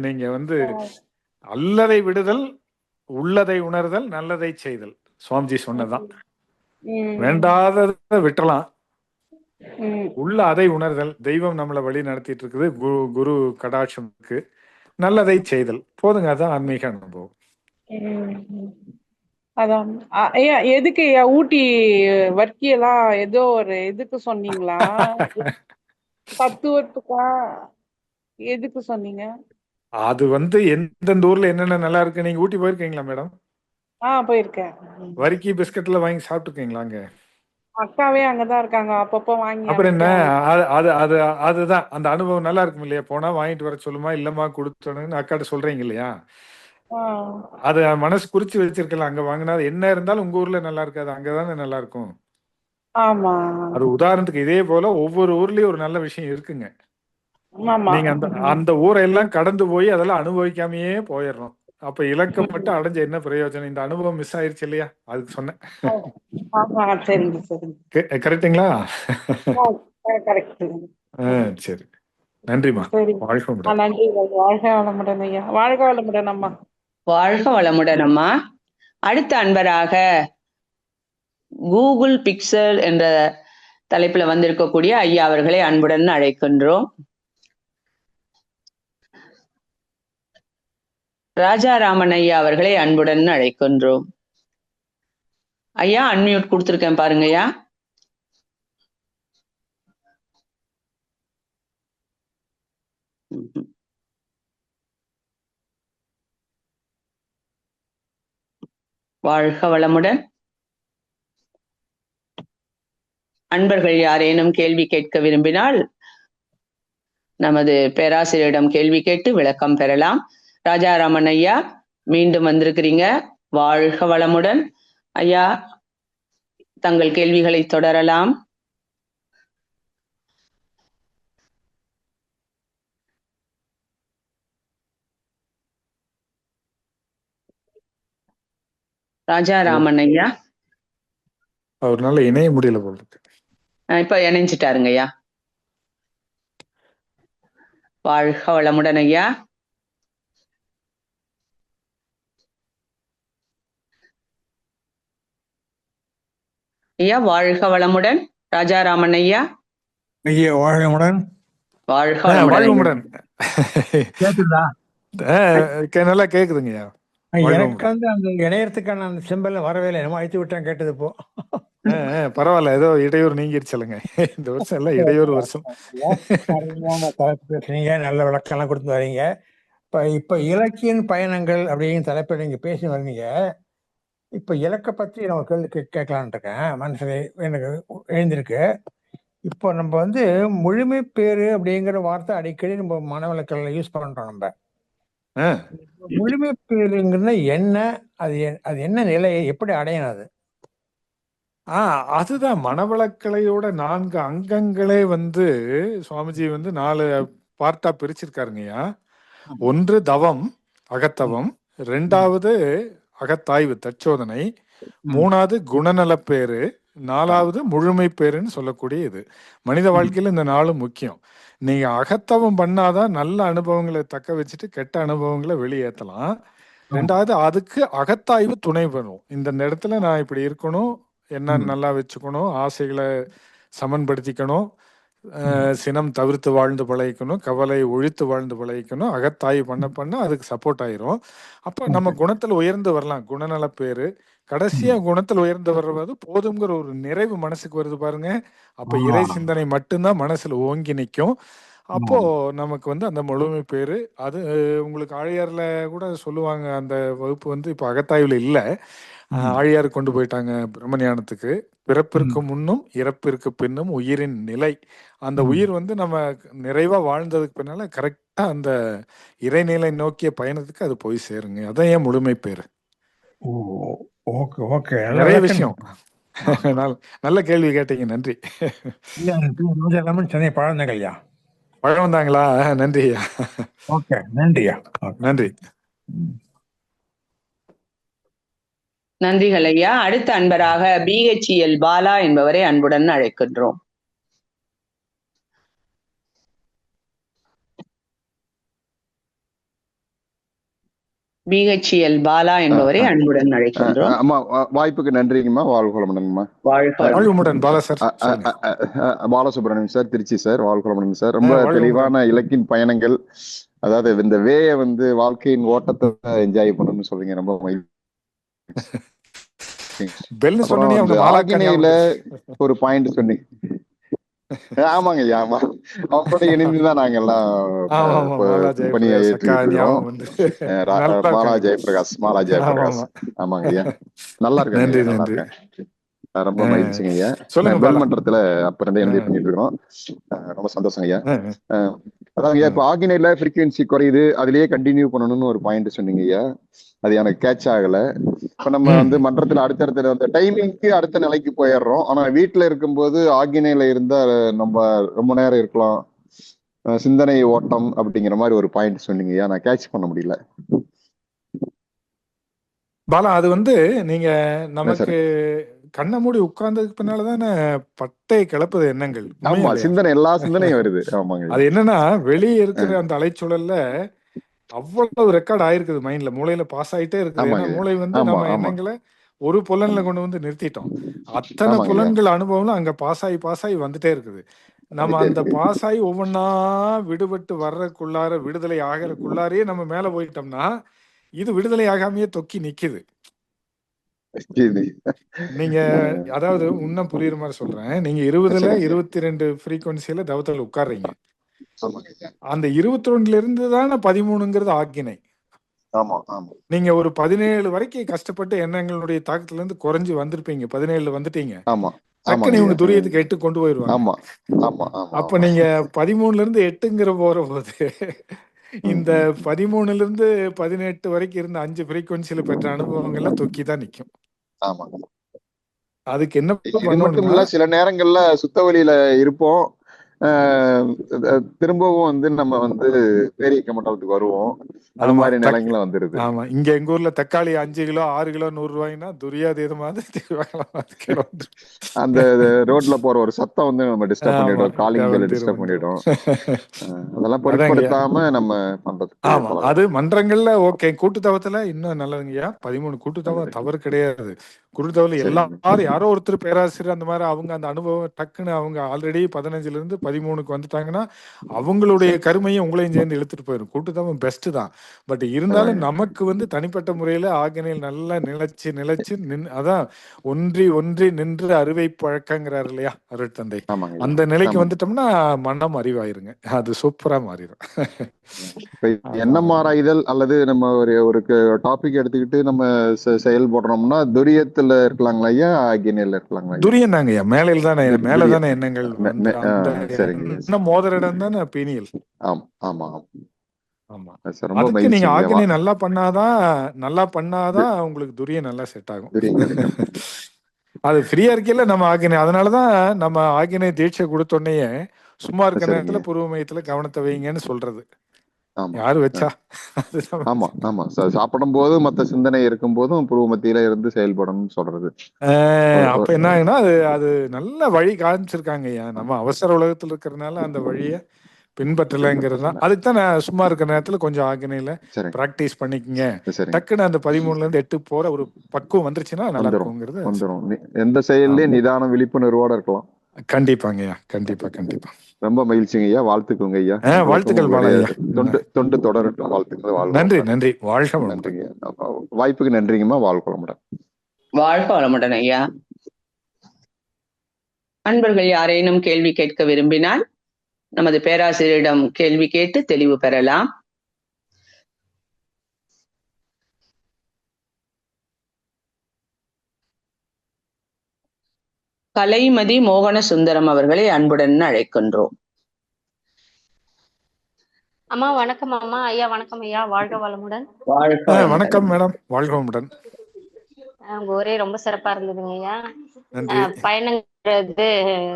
நீங்க வந்து அல்லதை விடுதல், உள்ளதை உணர்தல், நல்லதை செய்தல், சுவாமிஜி சொன்னதான். வேண்டாததை விட்டலாம், உள்ள அதை உணர்தல், தெய்வம் நம்மளை வழி நடத்திட்டு இருக்குது, குரு கடாட்சம் இருக்கு, நல்லதை செய்தல், போதுங்க. அதான் ஆன்மீக அனுபவம். அதான் ஐயா, எதுக்கு ஐயா ஊட்டி வர்க்கியெல்லாம் ஏதோ ஒரு எதுக்கு சொன்னீங்களா? தத்துவத்துக்கா எதுக்கு சொன்னீங்க? அது வந்து எந்தெந்த ஊர்ல என்னென்ன நல்லா இருக்கு. நீங்க ஊட்டி போயிருக்கீங்களா மேடம்? போயிருக்கேன். வரிக்கி பிஸ்கட்ல வாங்கி சாப்பிட்டுருக்கீங்களா? அங்க அக்காவே அங்கதான் இருக்காங்க, அப்பப்போ வாங்கி. அப்புறம் என்ன, அதுதான் அந்த அனுபவம் நல்லா இருக்கும் இல்லையா? போனா வாங்கிட்டு வர சொல்லுமா, இல்லம்மா கொடுத்தோன்னு அக்காட்ட சொல்றீங்க இல்லையா? அது மனசு குறிச்சு வச்சிருக்கலாம். அங்க வாங்கினா என்ன இருந்தாலும் உங்க ஊர்ல நல்லா இருக்காது, அங்கதானே நல்லா இருக்கும். ஆமா, அது உதாரணத்துக்கு இதே போல ஒவ்வொரு ஊர்லயும் ஒரு நல்ல விஷயம் இருக்குங்க. நீங்க அந்த ஊரை எல்லாம் கடந்து போய் அதெல்லாம் அனுபவிக்காமயே போயிடுறோம். அப்ப இலக்கப்பட்டு அடைஞ்ச என்ன பிரயோஜனம்? இந்த அனுபவம் மிஸ் ஆயிருச்சு இல்லையா, அதுக்கு சொன்னேன். கரெக்டுங்களா? சரி, நன்றிமா. வாழ்க வளமுடன். நன்றி. வாழ்க வளமுடன் ஐயா. வாழ்க வளமுடன் அம்மா. வாழ்க வளமுடன் அம்மா. அடுத்த அன்பராக கூகுள் பிக்சல் என்ற தலைப்புல வந்திருக்கக்கூடிய ஐயா அவர்களை அன்புடன் அழைக்கின்றோம். ராஜாராமன் ஐயா அவர்களை அன்புடன் அழைக்கின்றோம். ஐயா, அன்மியூட் கொடுத்திருக்கேன் பாருங்க ஐயா. வாழ்க வளமுடன். அன்பர்கள் யாரேனும் கேள்வி கேட்க விரும்பினால் நமது பேராசிரியரிடம் கேள்வி கேட்டு விளக்கம் பெறலாம். ராஜாராமன் ஐயா, மீண்டும் வந்திருக்கிறீங்க. வாழ்க வளமுடன் ஐயா, தங்கள் கேள்விகளை தொடரலாம். ராஜாராமன் ஐயா, அவர்னால இணைய முடியல போல இருக்கு. இப்ப இணைஞ்சிட்டாருங்க ஐயா. வாழ்க வளமுடன் ஐயா. ஐயா வாழ்க வளமுடன். ராஜாராமன் ஐயா ஐயா வாழ்முடன். வாழ்க வளமுடன் ஐயா. வாழ்வுமுடன். கேக்குதா? நல்லா கேக்குதுங்கய்யா. எனக்கு வந்து அந்த இணையத்துக்கான அந்த சிம்பல் வரவே இல்லை. என்னமோ அழித்து விட்டேன் கேட்டது இப்போ. பரவாயில்ல, ஏதோ இடையூறு நீங்கிருச்சலுங்க. இந்த வருஷம் எல்லாம் இடையூறு வருஷம். தலைப்பு பேசுறீங்க, நல்ல விளக்கம்லாம் கொடுத்து வரீங்க. இப்ப இலக்கியன் பயணங்கள் அப்படின்னு தலைப்பில் நீங்க பேசி வர்றீங்க. இப்ப இலக்க பத்தி நான் ஒரு கேள்வி கேட்கலான் இருக்கேன். மனசுல எனக்கு எழுந்திருக்கு. இப்போ நம்ம வந்து முழுமை பேரு அப்படிங்கிற வார்த்தை அடிக்கடி நம்ம மனவளக்கல்ல யூஸ் பண்றோம். நம்ம முழுமை பேருங்கிறது என்ன? அது என்ன நிலையை எப்படி அடையணும்? அது அதுதான் மனவளக்கலையோட 4 அங்கங்களே வந்து சுவாமிஜி வந்து 4 பார்ட்டா பிரிச்சிருக்காருங்கய்யா. 1 தவம், அகத்தவம். 2வது அகத்தாய்வு, தற்சோதனை. 3வது குணநலப்பேரு. 4வது முழுமை பேருன்னு சொல்லக்கூடிய இது. மனித வாழ்க்கையில இந்த 4 முக்கியம். நீங்க அகத்தவம் பண்ணாதான் நல்ல அனுபவங்களை தக்க வச்சுட்டு கெட்ட அனுபவங்களை வெளியேற்றலாம். 2வது அதுக்கு அகத்தாய்வு துணை பண்ணும். இந்த இடத்துல நான் இப்படி இருக்கணும், என்ன நல்லா வச்சுக்கணும், ஆசைகளை சமன்படுத்திக்கணும், சினம் தவிர்த்து வாழ்ந்து பழகிக்கணும், கவலை ஒழித்து வாழ்ந்து பழகிக்கணும். அகத்தாய்வு பண்ண அதுக்கு சப்போர்ட் ஆயிரும். அப்ப நம்ம குணத்துல உயர்ந்து வரலாம். குணநலப்பேரு. கடைசியா குணத்துல உயர்ந்து வர்றது போதுங்கிற ஒரு நிறைவு மனசுக்கு வருது பாருங்க. அப்ப இறை சிந்தனை மட்டும்தான் மனசுல ஓங்கி நிற்கும். அப்போ நமக்கு வந்து அந்த முழுமை பேரு. அது உங்களுக்கு ஆழியார்ல கூட சொல்லுவாங்க. அந்த வகுப்பு வந்து இப்ப அகத்தாய்வுல இல்ல. ஆழியார் கொண்டு போயிட்டாங்க பிரம்மஞானத்துக்கு. பிறப்பிற்கு முன்னும் இறப்பிற்கு பின்னும் உயிரின் நிலை. அந்த உயிர் வந்து நம்ம நிறைவா வாழ்ந்ததுக்கு பின்னால கரெக்டா அந்த இறைநிலை நோக்கிய பயணத்துக்கு அது போய் சேருங்க. அதான் ஏன் முழுமை பேரு. நிறைய விஷயம். நல்ல கேள்வி கேட்டீங்க, நன்றி. சென்னை பழந்தங்கய்யா பழம் வந்தாங்களா? நன்றியா. ஓகே, நன்றியா. நன்றி. நன்றிகள் ஐயா. அடுத்த அன்பராக BHEL பாலா என்பவரை அன்புடன் அழைக்கின்றோம். BHEL பாலா என்பவரை அன்புடன் அழைக்கின்றோம். அம்மா வாய்ப்புக்கு நன்றிங்கம்மா. வாழ்வளமுடன்மா. வாழ்வளமுடன் Bala sir. Balasubramaniam sir, Trichy sir. வாழ்வளமுடன் சார். ரொம்ப தெளிவான இலக்கின் பயணங்கள், அதாவது இந்த வேய வந்து வாழ்க்கையின் ஓட்டத்தை என்ஜாய் பண்ணணும்னு சொல்றீங்க. ரொம்ப ஆகினையில ஒரு பாயிண்ட் சொன்னீங்க. ஆமாங்க ஐயா, ஆமா. அப்படி இணைந்துதான் நாங்க எல்லாம் பணியை ஏற்றிருக்கிறோம். மாலா ஜெயபிரகாஷ். ஆமாங்க ஐயா, நல்லா இருக்கு. நல்லா இருக்கேன், ரொம்ப மகிழ்ச்சிங்க ஐயா. பெல் மன்றத்துல அப்ப இருந்தே எழுதி பண்ணிட்டு இருக்கோம். ரொம்ப சந்தோஷம் ஐயா. அதான் ஐயா, இப்ப ஆகினையில ஃப்ரீக்வன்சி குறையுது, அதுலயே கண்டினியூ பண்ணணும்னு ஒரு பாயிண்ட் சொன்னீங்க ஐயா. அது எனக்கு கேட்ச் ஆகல. இப்ப நம்ம வந்து மன்றத்துல அடுத்தடுத்த அந்த டைமிங்க்கு அடுத்த நிலைக்கு போயிடுறோம். ஆனா வீட்டுல இருக்கும்போது ஆகினையில இருந்தா நம்ம ரொம்ப நேரம் இருக்கலாம். சிந்தனை ஓட்டம் அப்படிங்கிற மாதிரி ஒரு பாயிண்ட் சொன்னீங்க, நான் கேட்ச் பண்ண முடியல. பாலா, அது வந்து நீங்க நமக்கு கண்ணை மூடி உட்கார்ந்ததுக்கு பின்னாலதானே பட்டை கிளப்புது எண்ணங்கள். ஆமா, சிந்தனை, எல்லா சிந்தனையும் வருது. ஆமாங்க. அது என்னன்னா வெளியே இருக்கிற அந்த அலைச்சூழல்ல அவ்வளவு ரெக்கார்ட் ஆயிருக்குது மைண்ட்ல, மூளையில பாஸ் ஆயிட்டே இருக்குது. மூளை வந்து நம்ம எண்ணங்களை ஒரு புலன்ல கொண்டு வந்து நிறுத்திட்டோம். அத்தனை புலன்கள் அனுபவம் அங்க பாஸ் ஆகி வந்துட்டே இருக்குது. நம்ம அந்த பாஸ் ஆகி ஒவ்வொன்னா விடுபட்டு வர்றதுக்குள்ளார, விடுதலை ஆகிறதுக்குள்ளாரையே நம்ம மேல போயிட்டோம்னா இது விடுதலை ஆகாமையே தொக்கி நிக்குது. நீங்க அதாவது இன்னும் புரியுற மாதிரி சொல்றேன். நீங்க 20ல 22 ஃப்ரீக்வன்சியில தவத்தில் உட்கார்றீங்க. அந்த 22ல இருந்து தானே 13ங்கிறது ஆக்கினை. நீங்க ஒரு 17 வரைக்கும் கஷ்டப்பட்டு எண்ணங்களுடைய தாக்கத்துல இருந்து குறைஞ்சு வந்திருப்பீங்க. 17ல வந்துட்டீங்க. டக்குனு இவங்க துரியத்துக்கு 8 கொண்டு போயிருவாங்க. அப்ப நீங்க 13ல இருந்து 8ங்கிற போற போது இந்த 13ல இருந்து 18 வரைக்கும் இருந்த 5 ஃப்ரீக்வன்சியில பெற்ற அனுபவங்கள்லாம் தொக்கி தான் நிக்கும். அதுக்கு என்ன மட்டும் இல்ல, சில நேரங்கள்ல சுத்த வழியில இருப்போம். திரும்பவும் வந்து நம்ம வந்து பேரிக்க மண்டலத்துக்கு வருவோம். அது மாதிரி நிலைங்களும் வந்துருது. ஆமா, இங்க எங்க ஊர்ல தக்காளி 5 கிலோ 6 கிலோ 100 ரூபாய்னா துரியாதீத மாதிரி அந்த ரோட்ல போற ஒரு சத்தம் வந்து நம்ம டிஸ்டர்ப் பண்ணிடும், காலிங் பெல் டிஸ்டர்ப் பண்ணிடும். அதெல்லாம் பொருட்படுத்தாம நம்ம பண்றது. ஆமா, அது மன்றங்கள்ல ஓகே. கூட்டுத்தவத்துல இன்னும் நல்லதுங்கய்யா. 13 கூட்டுத்தவ தவறு கிடையாது. கூட்டுத்தவல எல்லாரும் யாரோ ஒருத்தர் பேராசிரியர் அந்த மாதிரி அவங்க அந்த அனுபவம் டக்குன்னு அவங்க ஆல்ரெடி 15ல இருந்து 13க்கு வந்துட்டாங்கன்னா அவங்களுடைய கருமையும் உங்களையும் சேர்ந்து இழுத்துட்டு போயிடும். கூட்டுத்தவம் பெஸ்ட் தான். பட் இருந்தாலும் நமக்கு வந்து தனிப்பட்ட முறையில ஆர்கனைல் நல்லா நிலைச்சு அதான் ஒன்றி நின்று அறுவை பழக்கங்கிறாரு இல்லையா அருட்தந்தை, அந்த நிலைக்கு வந்துட்டோம்னா மனம் அறிவாயிருங்க, அது சூப்பரா மாறிடும். எண்ணம் ஆராய்தல் அல்லது நம்ம ஒரு டாபிக் எடுத்துக்கிட்டு நம்ம செயல்படுறோம்னா துரியத்துல இருக்கலாங்களா ஐயா, ஆகியனையில இருக்கலாங்களா? துரியம் தாங்க ஐயா, மேலையில் தானே, மேலதானே எண்ணங்கள் மோதிர இடம் தானே பீனியல். ஆமா. ஆமா, அதுக்கு நீங்க ஆகினை நல்லா பண்ணாதான் உங்களுக்கு துரியம் நல்லா செட் ஆகும். அது ஃப்ரீயா இருக்கல நம்ம ஆகினை. அதனாலதான் நம்ம ஆகினை தீட்சை கொடுத்தோடனே சும்மா இருக்க நேரத்துல பூர்வ மையத்துல கவனத்தை வைங்கன்னு சொல்றது. யாரு வச்சா? ஆமா, சாப்பிடும் போது மத்த சிந்தனை இருக்கும் போதும் பூர்வ மத்தியில இருந்து செயல்படணும்னு சொல்றது. அப்ப என்ன ஆகுனா அது நல்ல வழி காமிச்சிருக்காங்க ஐயா. நம்ம அவசர உலகத்துல இருக்கிறதுனால அந்த வழிய பின்பற்றலைங்கிறது தான். அதுக்கு தான் நான் சும்மா இருக்கிற நேரத்துல கொஞ்சம் ஆகினையில பிராக்டிஸ் பண்ணிக்கங்க. டக்குன்னு அந்த 13ல இருந்து 8 போற ஒரு பக்குவம் வந்துருச்சுன்னா நல்லா இருக்குங்கிறது வந்துரும். எந்த செயல்லயும் நிதானம் விழிப்புணர்வோட இருக்கலாம். கண்டிப்பாங்கய்யா, கண்டிப்பா. ரொம்ப மகிழ்ச்சிங்க ஐயா, வாழ்த்துக்குங்க ஐயா. வாழ்த்துக்கள் தொண்டு தொடரட்டும். வாழ்த்துக்கள். நன்றி. வாழ்க நன்றிங்க. வாய்ப்புக்கு நன்றிங்கம்மா. வாழ்க வளமுடன். வாழ்க வளமுடன் ஐயா. அன்பர்கள் யாரேனும் கேள்வி கேட்க விரும்பினால் நமது பேராசிரியரிடம் கேள்வி கேட்டு தெளிவு பெறலாம். கலைமதி மோகன சுந்தரம் அவர்களை அன்புடன் அழைக்கின்றோம். அம்மா வணக்கம். அம்மா ஐயா வணக்கம் ஐயா, வாழ்க வளமுடன். வணக்கம் மேடம், வாழ்க வளமுடன். உங்க ஒரே ரொம்ப சிறப்பா இருந்ததுங்க ஐயா. பயணங்கிறது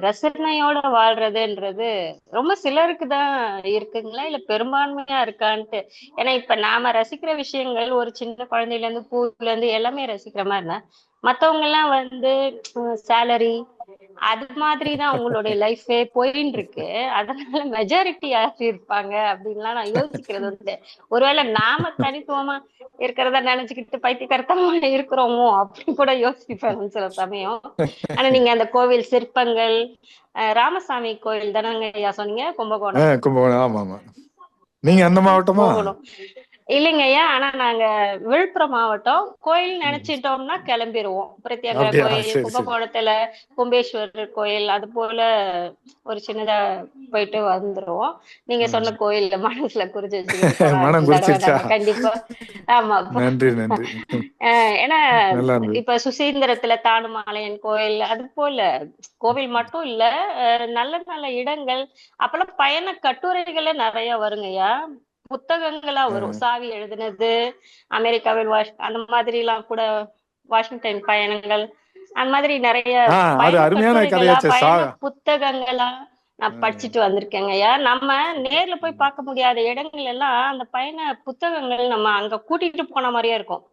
ரசனையோட வாழ்றதுன்றது ரொம்ப சிலருக்கு தான் இருக்குங்களா இல்ல பெரும்பான்மையா இருக்கான்ட்டு? ஏன்னா இப்ப நாம ரசிக்கிற விஷயங்கள் ஒரு சின்ன குழந்தையில இருந்து பூல இருந்து எல்லாமே ரசிக்கிற மாதிரி இருந்தா மத்தவங்க எல்லாம் வந்து சேலரி அது மாதிரிதான் அவங்களுடைய லைஃபே போயின்னு இருக்கு. அதனால மெஜாரிட்டி யார் இருப்பாங்க அப்படின்லாம் நான் யோசிக்கிறது வந்து, ஒருவேளை நாம தனித்துவமா இருக்கிறத நினைச்சுக்கிட்டு பைத்தியக்காரத்தமா இருக்கிறோமோ அப்படின்னு கூட யோசிப்பேன் சில சமயம். ஆனா நீங்க அந்த கோவில் சிற்பங்கள், ராமசாமி கோவில் தானங்க ஐயா சொன்னீங்க? கும்பகோணம். ஆமா. நீங்க அந்த மாவட்டமா? இல்லைங்க ஐயா, ஆனா நாங்க விழுப்புரம் மாவட்டம். கோயில் நினைச்சிட்டோம்னா கிளம்பிடுவோம். பிரத்யேக கோயில், கும்பகோணத்துல கும்பேஸ்வரர் கோயில், அது போல ஒரு சின்னதா போயிட்டு வந்துருவோம். நீங்க சொன்ன கோயில் மனசுல குறிச்சு வச்சுக்கிட்டு கண்டிப்பா. ஆமா, ஏன்னா இப்ப சுசீந்திரத்துல தானுமாலையன் கோயில், அது போல கோவில் மட்டும் இல்ல, நல்ல நல்ல இடங்கள். அப்பெல்லாம் பயண கட்டுரைகளே நிறைய வருங்கய்யா, புத்தகங்களா வரும். சாவி எழுதுனது, அமெரிக்காவில் அந்த மாதிரி எல்லாம் கூட, வாஷிங்டன் பயணங்கள், அந்த மாதிரி நிறைய பயண புத்தகங்களா நான் படிச்சுட்டு வந்திருக்கேங்க ஐயா. நம்ம நேர்ல போய் பார்க்க முடியாத இடங்கள் எல்லாம் அந்த பயண புத்தகங்கள் நம்ம அங்க கூட்டிட்டு போன மாதிரியே இருக்கும்.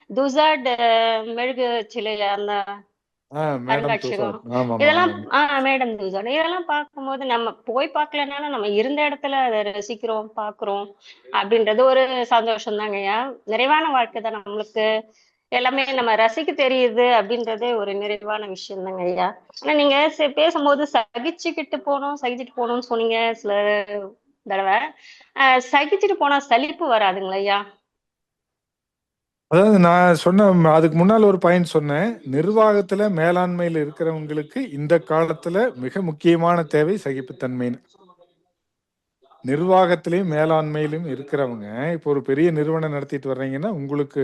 துசாட் மெழுகு சிலை, அந்த அருங்காட்சியகம், இதெல்லாம் மேடம் துசாட், இதெல்லாம் பார்க்கும்போது நம்ம போய் பார்க்கலனாலும் நம்ம இருந்த இடத்துல அதை ரசிக்கிறோம், பாக்குறோம் அப்படின்றது ஒரு சந்தோஷம் தாங்க ஐயா. நிறைவான வாழ்க்கை தான் நம்மளுக்கு. எல்லாமே நம்ம ரசிக்க தெரியுது அப்படின்றதே ஒரு நிறைவான விஷயம் தாங்க ஐயா. ஆனா நீங்க பேசும்போது சகிச்சுட்டு போகணும்னு சொன்னீங்க சில தடவை. சகிச்சுட்டு போனா சலிப்பு வராதுங்களா ஐயா? அதாவது நான் சொன்ன அதுக்கு முன்னால் ஒரு பாயிண்ட் சொன்னேன். நிர்வாகத்துல மேலாண்மையில இருக்கிறவங்களுக்கு இந்த காலத்துல மிக முக்கியமான தேவை சகிப்புத்தன்மைன்னு. நிர்வாகத்திலையும் மேலாண்மையிலும் இருக்கிறவங்க இப்போ ஒரு பெரிய நிறுவனம் நடத்திட்டு வர்றீங்கன்னா உங்களுக்கு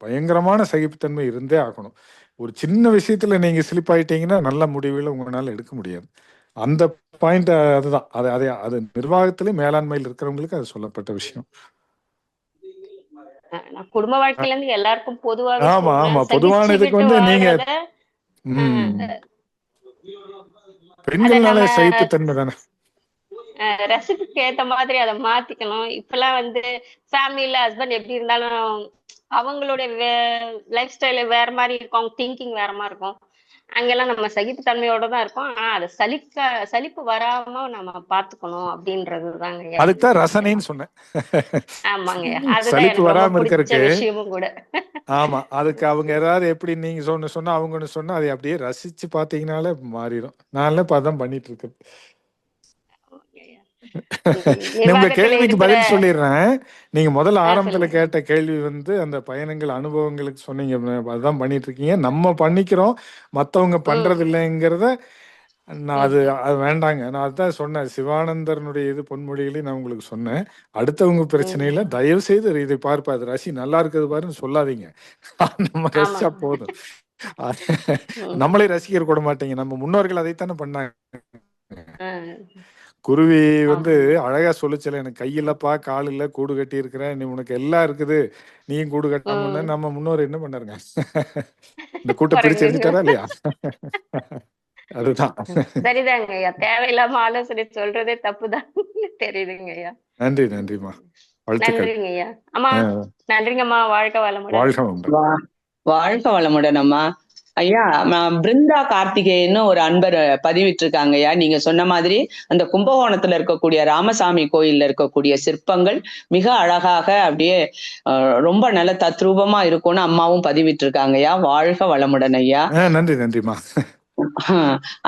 பயங்கரமான சகிப்புத்தன்மை இருந்தே ஆகணும். ஒரு சின்ன விஷயத்துல நீங்க ஸ்லிப் ஆயிட்டீங்கன்னா நல்ல முடிவுகளை உங்களால எடுக்க முடியாது. அந்த பாயிண்ட் அதுதான். அது நிர்வாகத்திலையும் மேலாண்மையில் இருக்கிறவங்களுக்கு அது சொல்லப்பட்ட விஷயம். குடும்ப வாழ்க்கையில இருந்து எல்லாருக்கும் பொதுவாக பொதுவான இதுக்கு வந்து நீங்க பெண்கள்னால சகிப்புத்தன்மை தானே. ரெசிபிக்கு ஏத்த மாதிரி அதை மாத்திக்கணும். இப்பெல்லாம் வந்து ஃபேமிலியில ஹஸ்பண்ட் எப்படி இருந்தாலும் அவங்களுடைய லைஃப் ஸ்டைல வேற மாதிரி இருக்கும், அவங்க திங்கிங் வேற மாதிரி இருக்கும். அங்கெல்லாம் நம்ம சகிப்புத்தன்மையோட தான் இருக்கோம். ஆனா அதை சலிப்பு வராம நம்ம பாத்துக்கணும் அப்படின்றதுதாங்க ஐயா. அதுக்கு தான் ரசனைன்னு சொன்னேன். ஆமாங்க, அதுதான் சலிப்பு எனக்கு ரொம்ப வராம பிடிச்ச இருக்கறதுக்கு. விஷயமும் கூட. ஆமா, அதுக்கு அவங்க ஏதாவது எப்படி நீங்க சொன்னா அவங்கன்னு சொன்னா அதை அப்படியே ரசிச்சு பாத்தீங்கன்னாலே மாறிடும். நான் இப்ப அதான் பண்ணிட்டு இருக்கேன். உங்க நிர்வாகத்துல கேள்விக்கு இருக்கிற பதில் சொல்லிடுறேன். நீங்க முதல்ல ஆரம்பத்துல சொல்லுங்க. கேட்ட கேள்வி வந்து அந்த பயணங்கள் அனுபவங்களுக்கு சொன்னீங்க. அதான் பண்ணிட்டு இருக்கீங்க. நம்ம பண்ணிக்கிறோம், மத்தவங்க பண்றது இல்லைங்கிறத நான் அது வேண்டாங்க. நான் அதான் சொன்னேன், சிவானந்தரனுடைய இது பொன்மொழிகளையும் நான் உங்களுக்கு சொன்னேன். அடுத்தவங்க பிரச்சனையில தயவு செய்து இதை பார்ப்பா, அது ரசி நல்லா இருக்குது பாருன்னு சொல்லாதீங்க. நம்ம ரசிச்சா போதும். நம்மளே ரசிக்கிற கூட மாட்டீங்க. நம்ம முன்னோர்கள் அதைத்தானே பண்ணாங்க. குருவி வந்து அழகா சொல்லுச்சல, எனக்கு கையிலப்பா கால் இல்ல, கூடு கட்டி இருக்கிறேன், நீ உனக்கு எல்லாம் இருக்குது, நீயும் கூடு கட்டாம. நம்ம முன்னோர் என்ன பண்ணாருங்க? இந்த கூட்டை பிரிச்சு எடுத்துட்டாரா இல்லையா? அதுதான். சரிதாங்க ஐயா, தேவையில்லாம ஆலோசனை சொல்றதே தப்புதான் தெரியுதுங்க ஐயா. நன்றிமா, வாழ்த்துக்கள். நன்றிங்க ஐயா. அம்மா நன்றிங்கம்மா, வாழ்க வளமுடன். வாழ்க வளமுடன். வாழ்க வளமுடன் அம்மா. ஐயா, பிருந்தா கார்த்திகேயன்னு ஒரு அன்பர் பதிவிட்டு இருக்காங்க ஐயா. நீங்க சொன்ன மாதிரி அந்த கும்பகோணத்துல இருக்கக்கூடிய ராமசாமி கோயில்ல இருக்கக்கூடிய சிற்பங்கள் மிக அழகாக அப்படியே ரொம்ப நல்ல தத்ரூபமா இருக்கும்னு அம்மாவும் பதிவிட்டு இருக்காங்க ஐயா. வாழ்க வளமுடன் ஐயா. நன்றிமா.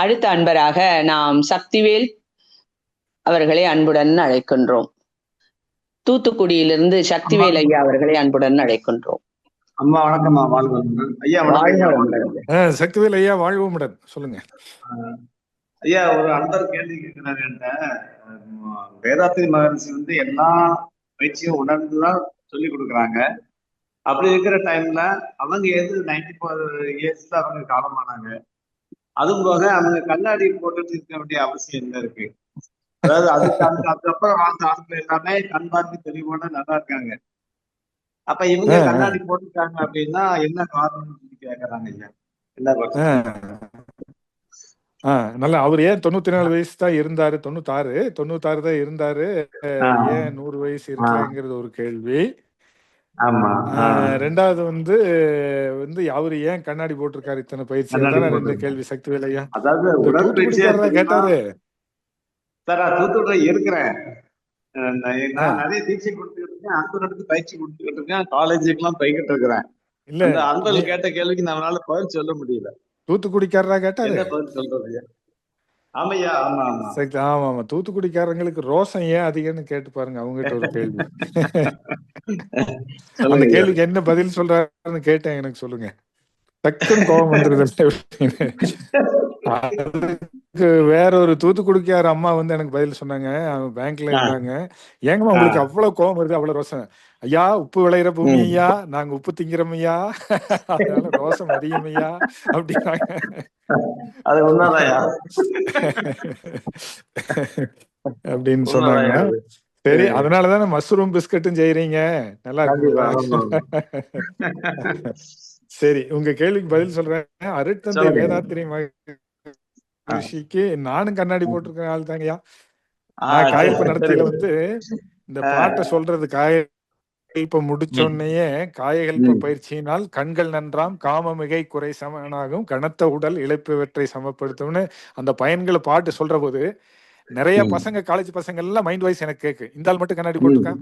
அடுத்த அன்பராக நாம் சக்திவேல் அவர்களை அன்புடன் அழைக்கின்றோம். தூத்துக்குடியிலிருந்து சக்திவேல் ஐயா அவர்களை அன்புடன் அழைக்கின்றோம். அம்மா வணக்கம்மா, வாழ்வுடன் ஐயா. வணக்கம் சக்திவேல் ஐயா, வாழ்வுடன் சொல்லுங்க ஐயா. ஒரு அன்பர் கேள்வி கேட்கிறாரு என்கிட்ட. வேதாத்திரி மகரிஷி வந்து எல்லா பயிற்சியும் உணர்ந்துதான் சொல்லி கொடுக்குறாங்க. அப்படி இருக்கிற டைம்ல அவங்க 94 இயர்ஸ்ல அவங்க காலமானாங்க. அதுவும் போக அவங்க கண்ணாடி போட்டுட்டு இருக்க வேண்டிய அவசியம் என்ன இருக்கு? அதாவது அதுக்கப்புறம் வாழ்ந்த ஆட்கள் எல்லாமே கண் பார்த்து தெளிவோட நல்லா இருக்காங்க. அப்ப இவங்க கண்ணாடி போட்டுருக்காங்க அப்படின்னா என்ன காரணம் கேக்குறாங்க ஐயா. நல்லா. அவர் ஏன் 94 வயசு தான் இருந்தாரு, 96 தான் இருந்தாரு, ஏன் 100 வயசு இருக்கலங்கிறது ஒரு கேள்வி. ரெண்டாவது வந்து அவரு ஏன் கண்ணாடி போட்டிருக்காரு இத்தனை பயிற்சி, அதான ரெண்டு கேள்வி சக்திவேல் ஐயா. அதாவது கேட்டாரு. தூத்துக்குடி இருக்கிறேன், நான் நிறைய தீட்சை கொடுத்துக்கிட்டு இருக்கேன், அன்பர்களுக்கு பயிற்சி கொடுத்துக்கிட்டு இருக்கேன், காலேஜுக்கு எல்லாம் போய்கிட்டு இருக்கிறேன். இல்ல, அன்பர்கள் கேட்ட கேள்விக்கு நம்மளால பதில் சொல்ல முடியல. தூத்துக்குடிக்காரரா கேட்டாரு? என்ன பதில் சொல்றது? ஆமையா, ஆமா ஆமா. தூத்துக்குடிக்காரங்களுக்கு ரோசம் ஏன் அதிகம்னு கேட்டு பாருங்க, அவங்ககிட்ட ஒரு கேள்வி. அந்த கேள்விக்கு என்ன பதில் சொல்றாருன்னு கேட்டேன், எனக்கு சொல்லுங்க. டக்குன்னு கோபம் வந்துருது. வேற ஒரு தூத்துக்குடிக்கார அம்மா வந்து எனக்கு பதில் சொன்னாங்க. அவங்க பேங்க்ல இருந்தாங்க. ஏங்கம்மா உங்களுக்கு அவ்வளவு கோபம் வருது, அவ்வளவு ரோசம்? ஐயா, உப்பு விளையிற பூமி ஐயா, நாங்க உப்பு திங்கிறோம் ஐயா, அதனால ரோசம் அதிகம் ஐயா அப்படின்னாங்க. அப்படின்னு சொன்னாங்க. சரி, அதனாலதானே மஷ்ரூம் பிஸ்கட்டும் செய்யறீங்க, நல்லா இருக்குங்களா? சரி, உங்க கேள்விக்கு பதில் சொல்றேன். அருட்தந்தை வேதாத்திரி மகரிஷிக்கு நானும் கண்ணாடி போட்டிருக்கேன் ஆள் தாங்கய்யா. காயல்ப நடத்தியில வந்து இந்த பாட்டை சொல்றது, காயல்ப முடிச்சோடனேயே காயகல்ப பயிற்சியினால் கண்கள் நன்றாம், காம மிகை குறை சமனாகும், கனத்த உடல் இழைப்பவற்றை சமப்படுத்தும்னு அந்த பயன்களை பாட்டு சொல்ற போது நிறைய பசங்க, காலேஜ் பசங்க எல்லாம் மைண்ட் வாய்ஸ் எனக்கு கேக்கு, இந்த ஆள் மட்டும் கண்ணாடி போட்டிருக்கான்.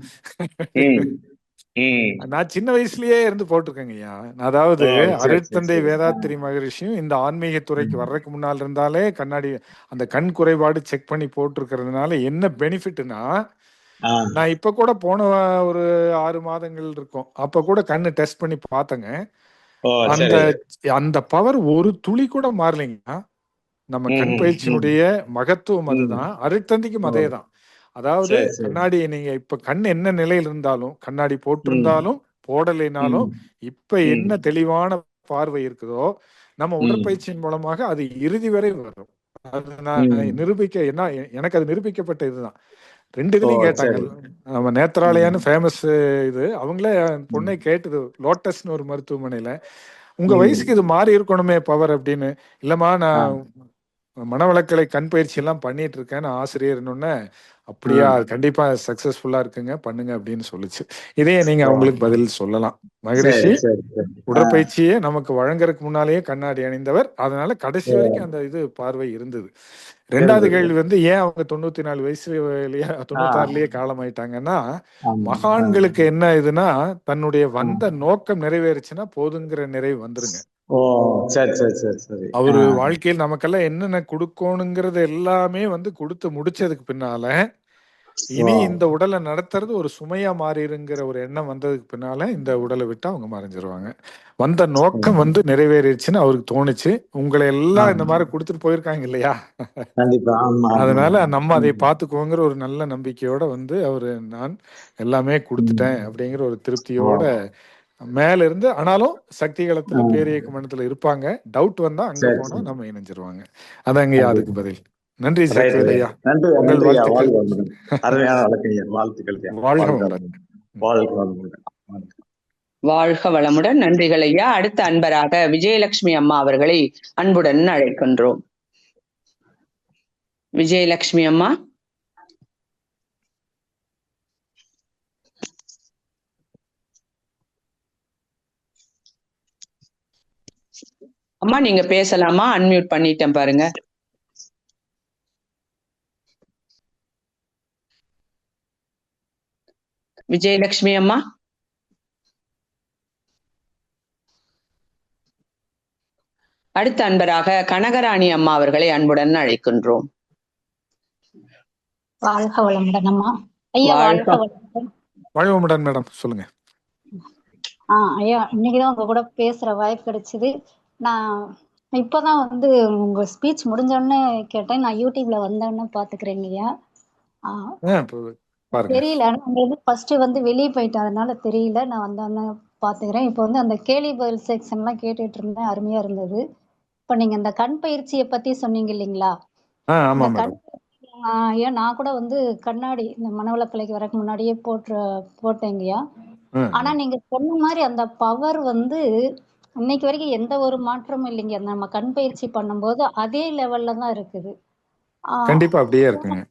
நான் சின்ன வயசுலயே இருந்து போட்டிருக்கேங்க ஐயா. அதாவது அருட்தந்தை வேதாத்திரி மகரிஷியும் இந்த ஆன்மீக துறைக்கு வர்றதுக்கு முன்னால் இருந்தாலே கண்ணாடி அந்த கண் குறைபாடு செக் பண்ணி போட்டிருக்கிறதுனால என்ன பெனிஃபிட்னா, நான் இப்ப கூட போன ஒரு 6 மாதங்கள் இருக்கும், அப்ப கூட கண்ணு டெஸ்ட் பண்ணி பார்த்தேங்க. அந்த பவர் ஒரு துளி கூட மாறலைங்க. நம்ம கண் பயிற்சியினுடைய மகத்துவம் அதுதான், அருட்தந்தைக்கும் அதே தான். அதாவது கண்ணாடி நீங்க இப்ப கண் என்ன நிலையில் இருந்தாலும், கண்ணாடி போட்டிருந்தாலும் போடலைனாலும், இப்ப என்ன தெளிவான பார்வை இருக்குதோ நம்ம உடற்பயிற்சியின் மூலமாக அது இறுதி வரை வரும். அது நான் எனக்கு அது நிரூபிக்கப்பட்ட இதுதான். 2 இதுலயும் கேட்டாங்க. நம்ம நேத்ராலயான்னு ஃபேமஸ் இது, அவங்களே பொண்ணை கேட்டது லோட்டஸ்னு ஒரு மருத்துவமனையில, உங்க வயசுக்கு இது மாறி இருக்கணுமே பவர் அப்படின்னு. இல்லம்மா, நான் மனவளக்கலை கண் பயிற்சி எல்லாம் பண்ணிட்டு இருக்கேன்னு ஆசிரியர்னு, அப்படியா கண்டிப்பா சக்சஸ்ஃபுல்லா இருக்குங்க, பண்ணுங்க அப்படின்னு சொல்லுச்சு. இதையே நீங்க அவங்களுக்கு பதில் சொல்லலாம். மகரிஷி உடற்பயிற்சியே நமக்கு வழங்குறதுக்கு முன்னாலேயே கண்ணாடி அணிந்தவர், அதனால கடைசி வரைக்கும் அந்த இது பார்வை இருந்தது. ரெண்டாவது கேள்வி வந்து ஏன் அவங்க 94 வயசுலயே 96லயே காலமாயிட்டாங்கன்னா, மகான்களுக்கு என்ன இதுன்னா தன்னுடைய வந்த நோக்கம் நிறைவேறுச்சுன்னா போதுங்கிற நிறைவு வந்துருங்க. அவரு வாழ்க்கையில் நமக்கெல்லாம் என்னென்ன கொடுக்கணுங்கிறது எல்லாமே வந்து கொடுத்து முடிச்சதுக்கு பின்னால இனி இந்த உடலை நடத்துறது ஒரு சுமையா மாறிடுங்கிற ஒரு எண்ணம் வந்ததுக்கு பின்னால இந்த உடலை விட்டு அவங்க மறைஞ்சிருவாங்க. வந்த நோக்கம் வந்து நிறைவேறிடுச்சுன்னு அவருக்கு தோணுச்சு. உங்களை எல்லாம் இந்த மாதிரி கொடுத்துட்டு போயிருக்காங்க இல்லையா, அதனால நம்ம அதை பார்த்துக்கோங்கிற ஒரு நல்ல நம்பிக்கையோட வந்து அவரு நான் எல்லாமே கொடுத்துட்டேன் அப்படிங்கிற ஒரு திருப்தியோட மேல இருந்து, ஆனாலும் சக்தி களத்துல பேரியக்க மண்டலத்துல இருப்பாங்க. டவுட் வந்தா அங்க போனா நம்ம இணைஞ்சிருவாங்க. அதாங்க அதுக்கு பதில். நன்றி சக்திவேல் ஐயா, உங்கள் வாழ்த்துக்கள். வாழ்க வளமுடன். நன்றிகள் ஐயா. அடுத்த அன்பராக விஜயலட்சுமி அம்மா அவர்களை அன்புடன் அழைக்கின்றோம். விஜயலட்சுமி அம்மா. அம்மா நீங்க பேசலாமா? அன்மியூட் பண்ணிட்டேன் பாருங்க. விஜயலட்சுமி அம்மா. அடுத்த அன்பராக கனகராணி அம்மா அவர்களை அன்புடன் அழைக்கின்றோம். வாழ்க வளமுடன் அம்மா. ஐயா வாழ்க வளமுடன். வாழ்க வளமுடன் மேடம், சொல்லுங்க. ஐயா இன்னைக்குதான் உங்க கூட பேசுற வாய்ப்பு கிடைச்சது. நான் இப்பதான் வந்து உங்க ஸ்பீச் முடிஞ்சோடனே கேட்டேன். நான் யூடியூப்ல வந்தோடனே பாத்துக்கிறேங்க ஐயா. தெரியல, ஃபர்ஸ்ட் வந்து வெளியே போயிட்டேன், அதனால தெரியல. நான் வந்தோடனே பாத்துக்கிறேன். இப்போ வந்து அந்த கேள்வி பதில் செக்ஷன் எல்லாம் கேட்டுட்டு இருந்தேன், அருமையா இருந்தது. இப்ப நீங்க இந்த கண் பயிற்சியை பத்தி சொன்னீங்க இல்லைங்களா, இந்த கண் ஏன் நான் கூட வந்து கண்ணாடி இந்த மனவளக்கலைக்கு வரக்கு முன்னாடியே போட்டேங்கய்யா. ஆனா நீங்க சொன்ன மாதிரி அந்த பவர் வந்து இன்னைக்கு வரைக்கும் எந்த ஒரு மாற்றமும் இல்லைங்க. நம்ம கண் பயிற்சி பண்ணும்போது அதே லெவல்ல தான் இருக்குது. கண்டிப்பா அப்படியே இருக்குங்க.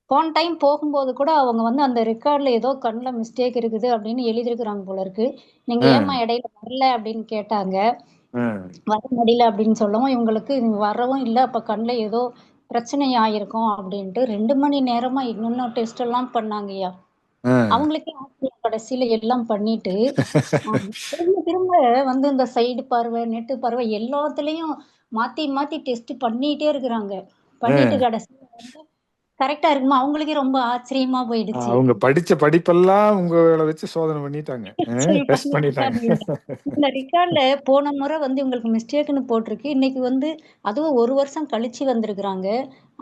போன டைம் போகும்போது கூட அவங்க வந்து அந்த ரெக்கார்ட்ல ஏதோ கண்ணுல மிஸ்டேக் இருக்குது அப்படின்னு எழுதிருக்கிறாங்க போல இருக்கு. நீங்க ஏமா இடையில வரல அப்படின்னு கேட்டாங்க. வர முடியல அப்படின்னு சொல்லவும் இவங்களுக்கு வரவும் இல்லை, அப்ப கண்ணுல ஏதோ பிரச்சனை ஆயிருக்கும் அப்படின்ட்டு 2 மணி நேரமா இன்னும் டெஸ்ட் எல்லாம் பண்ணாங்கய்யா. அவங்களுக்கே கடைசியில எல்லாம் பண்ணிட்டு திரும்ப திரும்ப வந்து இந்த சைடு பார்வை நெட்டு பார்வை எல்லாத்துலயும் மாத்தி மாத்தி டெஸ்ட் பண்ணிட்டே இருக்கிறாங்க. பண்ணிட்டு கடைசியில வந்து கரெக்டா இருக்குமா, அவங்களுக்கே ரொம்ப ஆச்சரியமா போயிடுச்சு. அவங்க படிச்ச படிப்பெல்லாம் உங்களை வச்சு சோதனை பண்ணிட்டாங்க, டெஸ்ட் பண்ணிட்டாங்க. இந்த ரெக்கார்ட்ல போன முறை வந்து உங்களுக்கு மிஸ்டேக்னு போட்டிருக்கு, இன்னைக்கு வந்து அதுவும் 1 வருஷம் கழிச்சு வந்திருக்கிறாங்க.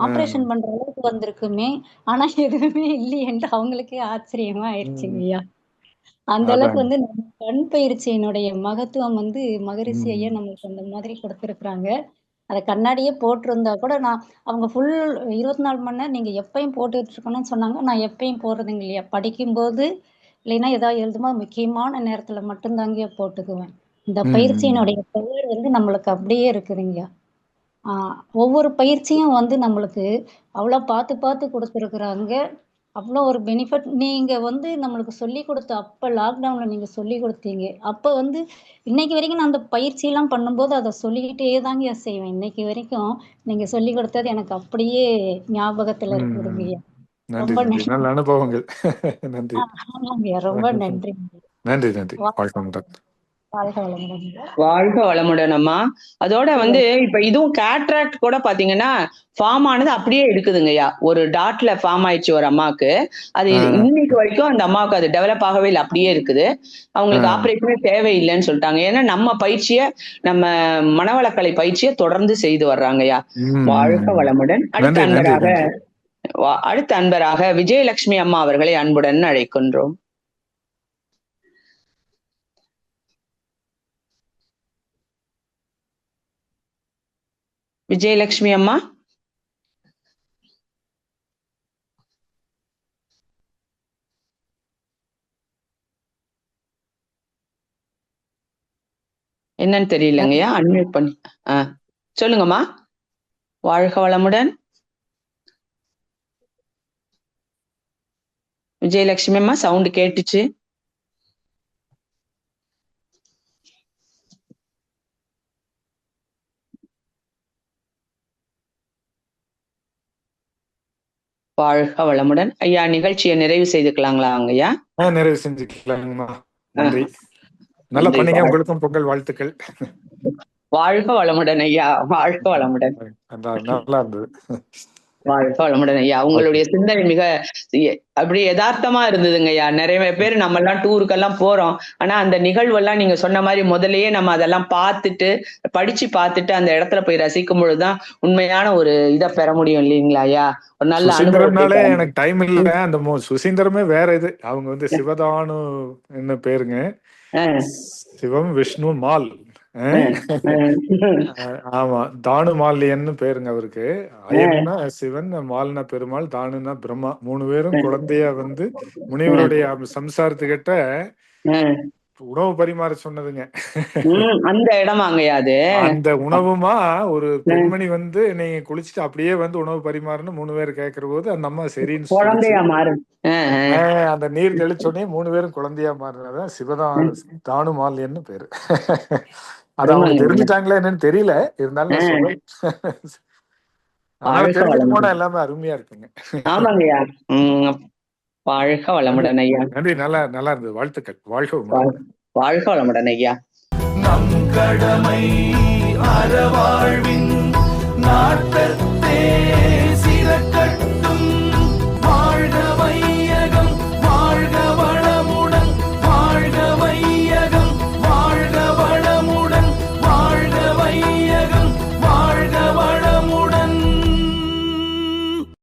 ஆபரேஷன் பண்ற அளவுக்கு வந்திருக்குமே, ஆனா எதுவுமே இல்லையென்று அவங்களுக்கே ஆச்சரியமா ஆயிடுச்சுங்க ஐயா. அந்த அளவுக்கு வந்து நம்ம கண் பயிற்சியினுடைய மகத்துவம் வந்து மகரிஷி ஐயா நமக்கு அந்த மாதிரி கொடுத்திருக்கிறாங்க. அதை கண்ணாடியே போட்டிருந்தா கூட அவங்க ஃபுல் 24 மணி நேரம் நீங்க எப்பயும் போட்டுட்டு இருக்கணும்னு சொன்னாங்க. நான் எப்பயும் போடுறதுங்க இல்லையா, படிக்கும்போது இல்லைன்னா ஏதாவது எழுதும்போது முக்கியமான நேரத்துல மட்டும்தாங்க போட்டுக்குவேன். இந்த பயிற்சியினுடைய பவர் வந்து நம்மளுக்கு அப்படியே இருக்குதுங்க. ஒவ்வொரு பயிற்சியும் வந்து நம்மளுக்கு அவ்வளவு பார்த்து பார்த்து கொடுத்துருக்குறாங்க. அவ்வளோ ஒரு பெனிஃபிட். நீங்க வந்து நம்மளுக்கு சொல்லி கொடுத்த அப்ப லாக்டவுன்ல நீங்க சொல்லி கொடுத்தீங்க. அப்ப வந்து இன்னைக்கு வரைக்கும் நான் அந்த பயிற்சி எல்லாம் பண்ணும்போது அதை சொல்லிக்கிட்டே தாங்க செய்வேன். இன்னைக்கு வரைக்கும் நீங்க சொல்லி கொடுத்தது எனக்கு அப்படியே ஞாபகத்துல இருக்குதுங்க. ரொம்ப நன்றி. நல்ல அனுபவங்கள். நன்றி. ஆமாங்க, ரொம்ப நன்றி. நன்றி நன்றி. வாழ்க வளமுடன் அம்மா. அதோட வந்து இப்ப இதுவும் கேட்ராக்ட் கூட பாத்தீங்கன்னா ஃபார்ம் ஆனது அப்படியே இருக்குதுங்கய்யா. ஒரு டாட்ல ஃபார்ம் ஆயிடுச்சு ஒரு அம்மாவுக்கு. அது இன்னைக்கு வரைக்கும் அந்த அம்மாவுக்கு அது டெவலப் ஆகவே இல்லை, அப்படியே இருக்குது. அவங்களுக்கு ஆபரேஷனே தேவையில்லைன்னு சொல்லிட்டாங்க. ஏன்னா நம்ம பயிற்சியை, நம்ம மனவளக்கலை பயிற்சியை தொடர்ந்து செய்து வர்றாங்கய்யா. வாழ்க வளமுடன். அடுத்த அன்பராக விஜயலட்சுமி அம்மா அவர்களை அன்புடன் அழைக்கின்றோம். விஜயலட்சுமி அம்மா. என்னன்னு தெரியலங்கய்யா, அன்மியூட் பண்ணி சொல்லுங்கம்மா. வாழ்க வளமுடன். விஜயலட்சுமி அம்மா சவுண்ட் கேட்டுச்சு. வாழ்க வளமுடன். ஐயா நிகழ்ச்சியை நிறைவு செய்துக்கலாங்களா ஐயா? நிறைவு செஞ்சுக்கலாங்கம்மா. நன்றி, நல்லா பண்ணீங்க. உங்களுக்கும் பொங்கல் வாழ்த்துக்கள். வாழ்க வளமுடன் ஐயா. வாழ்க வளமுடன். நல்லா இருந்தது. வாழ்க வளமுடன் ஐயா. உங்களுடைய சிந்தனை மிக அப்படி யதார்த்தமா இருந்ததுங்க ஐயா. நிறைய பேர் நம்ம எல்லாம் டூருக்கெல்லாம் போறோம், ஆனா அந்த நிகழ்வெல்லாம் நீங்க சொன்ன மாதிரி முதல்லயே நம்ம அதெல்லாம் பார்த்துட்டு படிச்சு பார்த்துட்டு அந்த இடத்துல போய் ரசிக்கும் பொழுதுதான் உண்மையான ஒரு இதை பெற முடியும் இல்லைங்களா ஐயா? ஒரு நல்ல சுசீந்திரம்னாலே எனக்கு டைம் இல்ல. அந்த சுசீந்திரமே வேற இது. அவங்க வந்து சிவதானு என்ன பேருங்க, சிவம் விஷ்ணு மால். ஆமா, தானு மால்யன்னு பேருங்க அவருக்கு. அயன்னா சிவன், மால்னா பெருமாள், தானுனா பிரம்மா. 3 பேரும் குழந்தையா வந்து முனிவருடைய சம்சாரத்துக்கிட்ட உணவு பரிமாற சொன்னதுங்க. அந்த இடமாங்கய்யா அது. அந்த உணவுமா ஒரு பெண்மணி வந்து நீங்க குளிச்சுட்டு அப்படியே வந்து உணவு பரிமாறணும் 3 பேர் கேட்கிற போது அந்த அம்மா சரின்னு குழந்தையா மாறு. அந்த நீர் தெளிச்சோடனே 3 பேரும் குழந்தையா மாறினதான் சிவதான் தானு மால்யன்னு பேரு. அது அவங்க தெரிஞ்சுட்டாங்களா என்னன்னு தெரியல, இருந்தாலும் தெரிஞ்சுட்டு போனா எல்லாமே அருமையா இருக்குங்க. ஆமாங்கய்யா. வாழ்க வளமுடன் ஐயா. நன்றி, நல்லா இருந்தது. வாழ்த்துக்கள். வாழ்க வளமுடன். வாழ்க வளமுடன் ஐயா. நம் கடமை அறவாழ்வின் நாட்டத்தை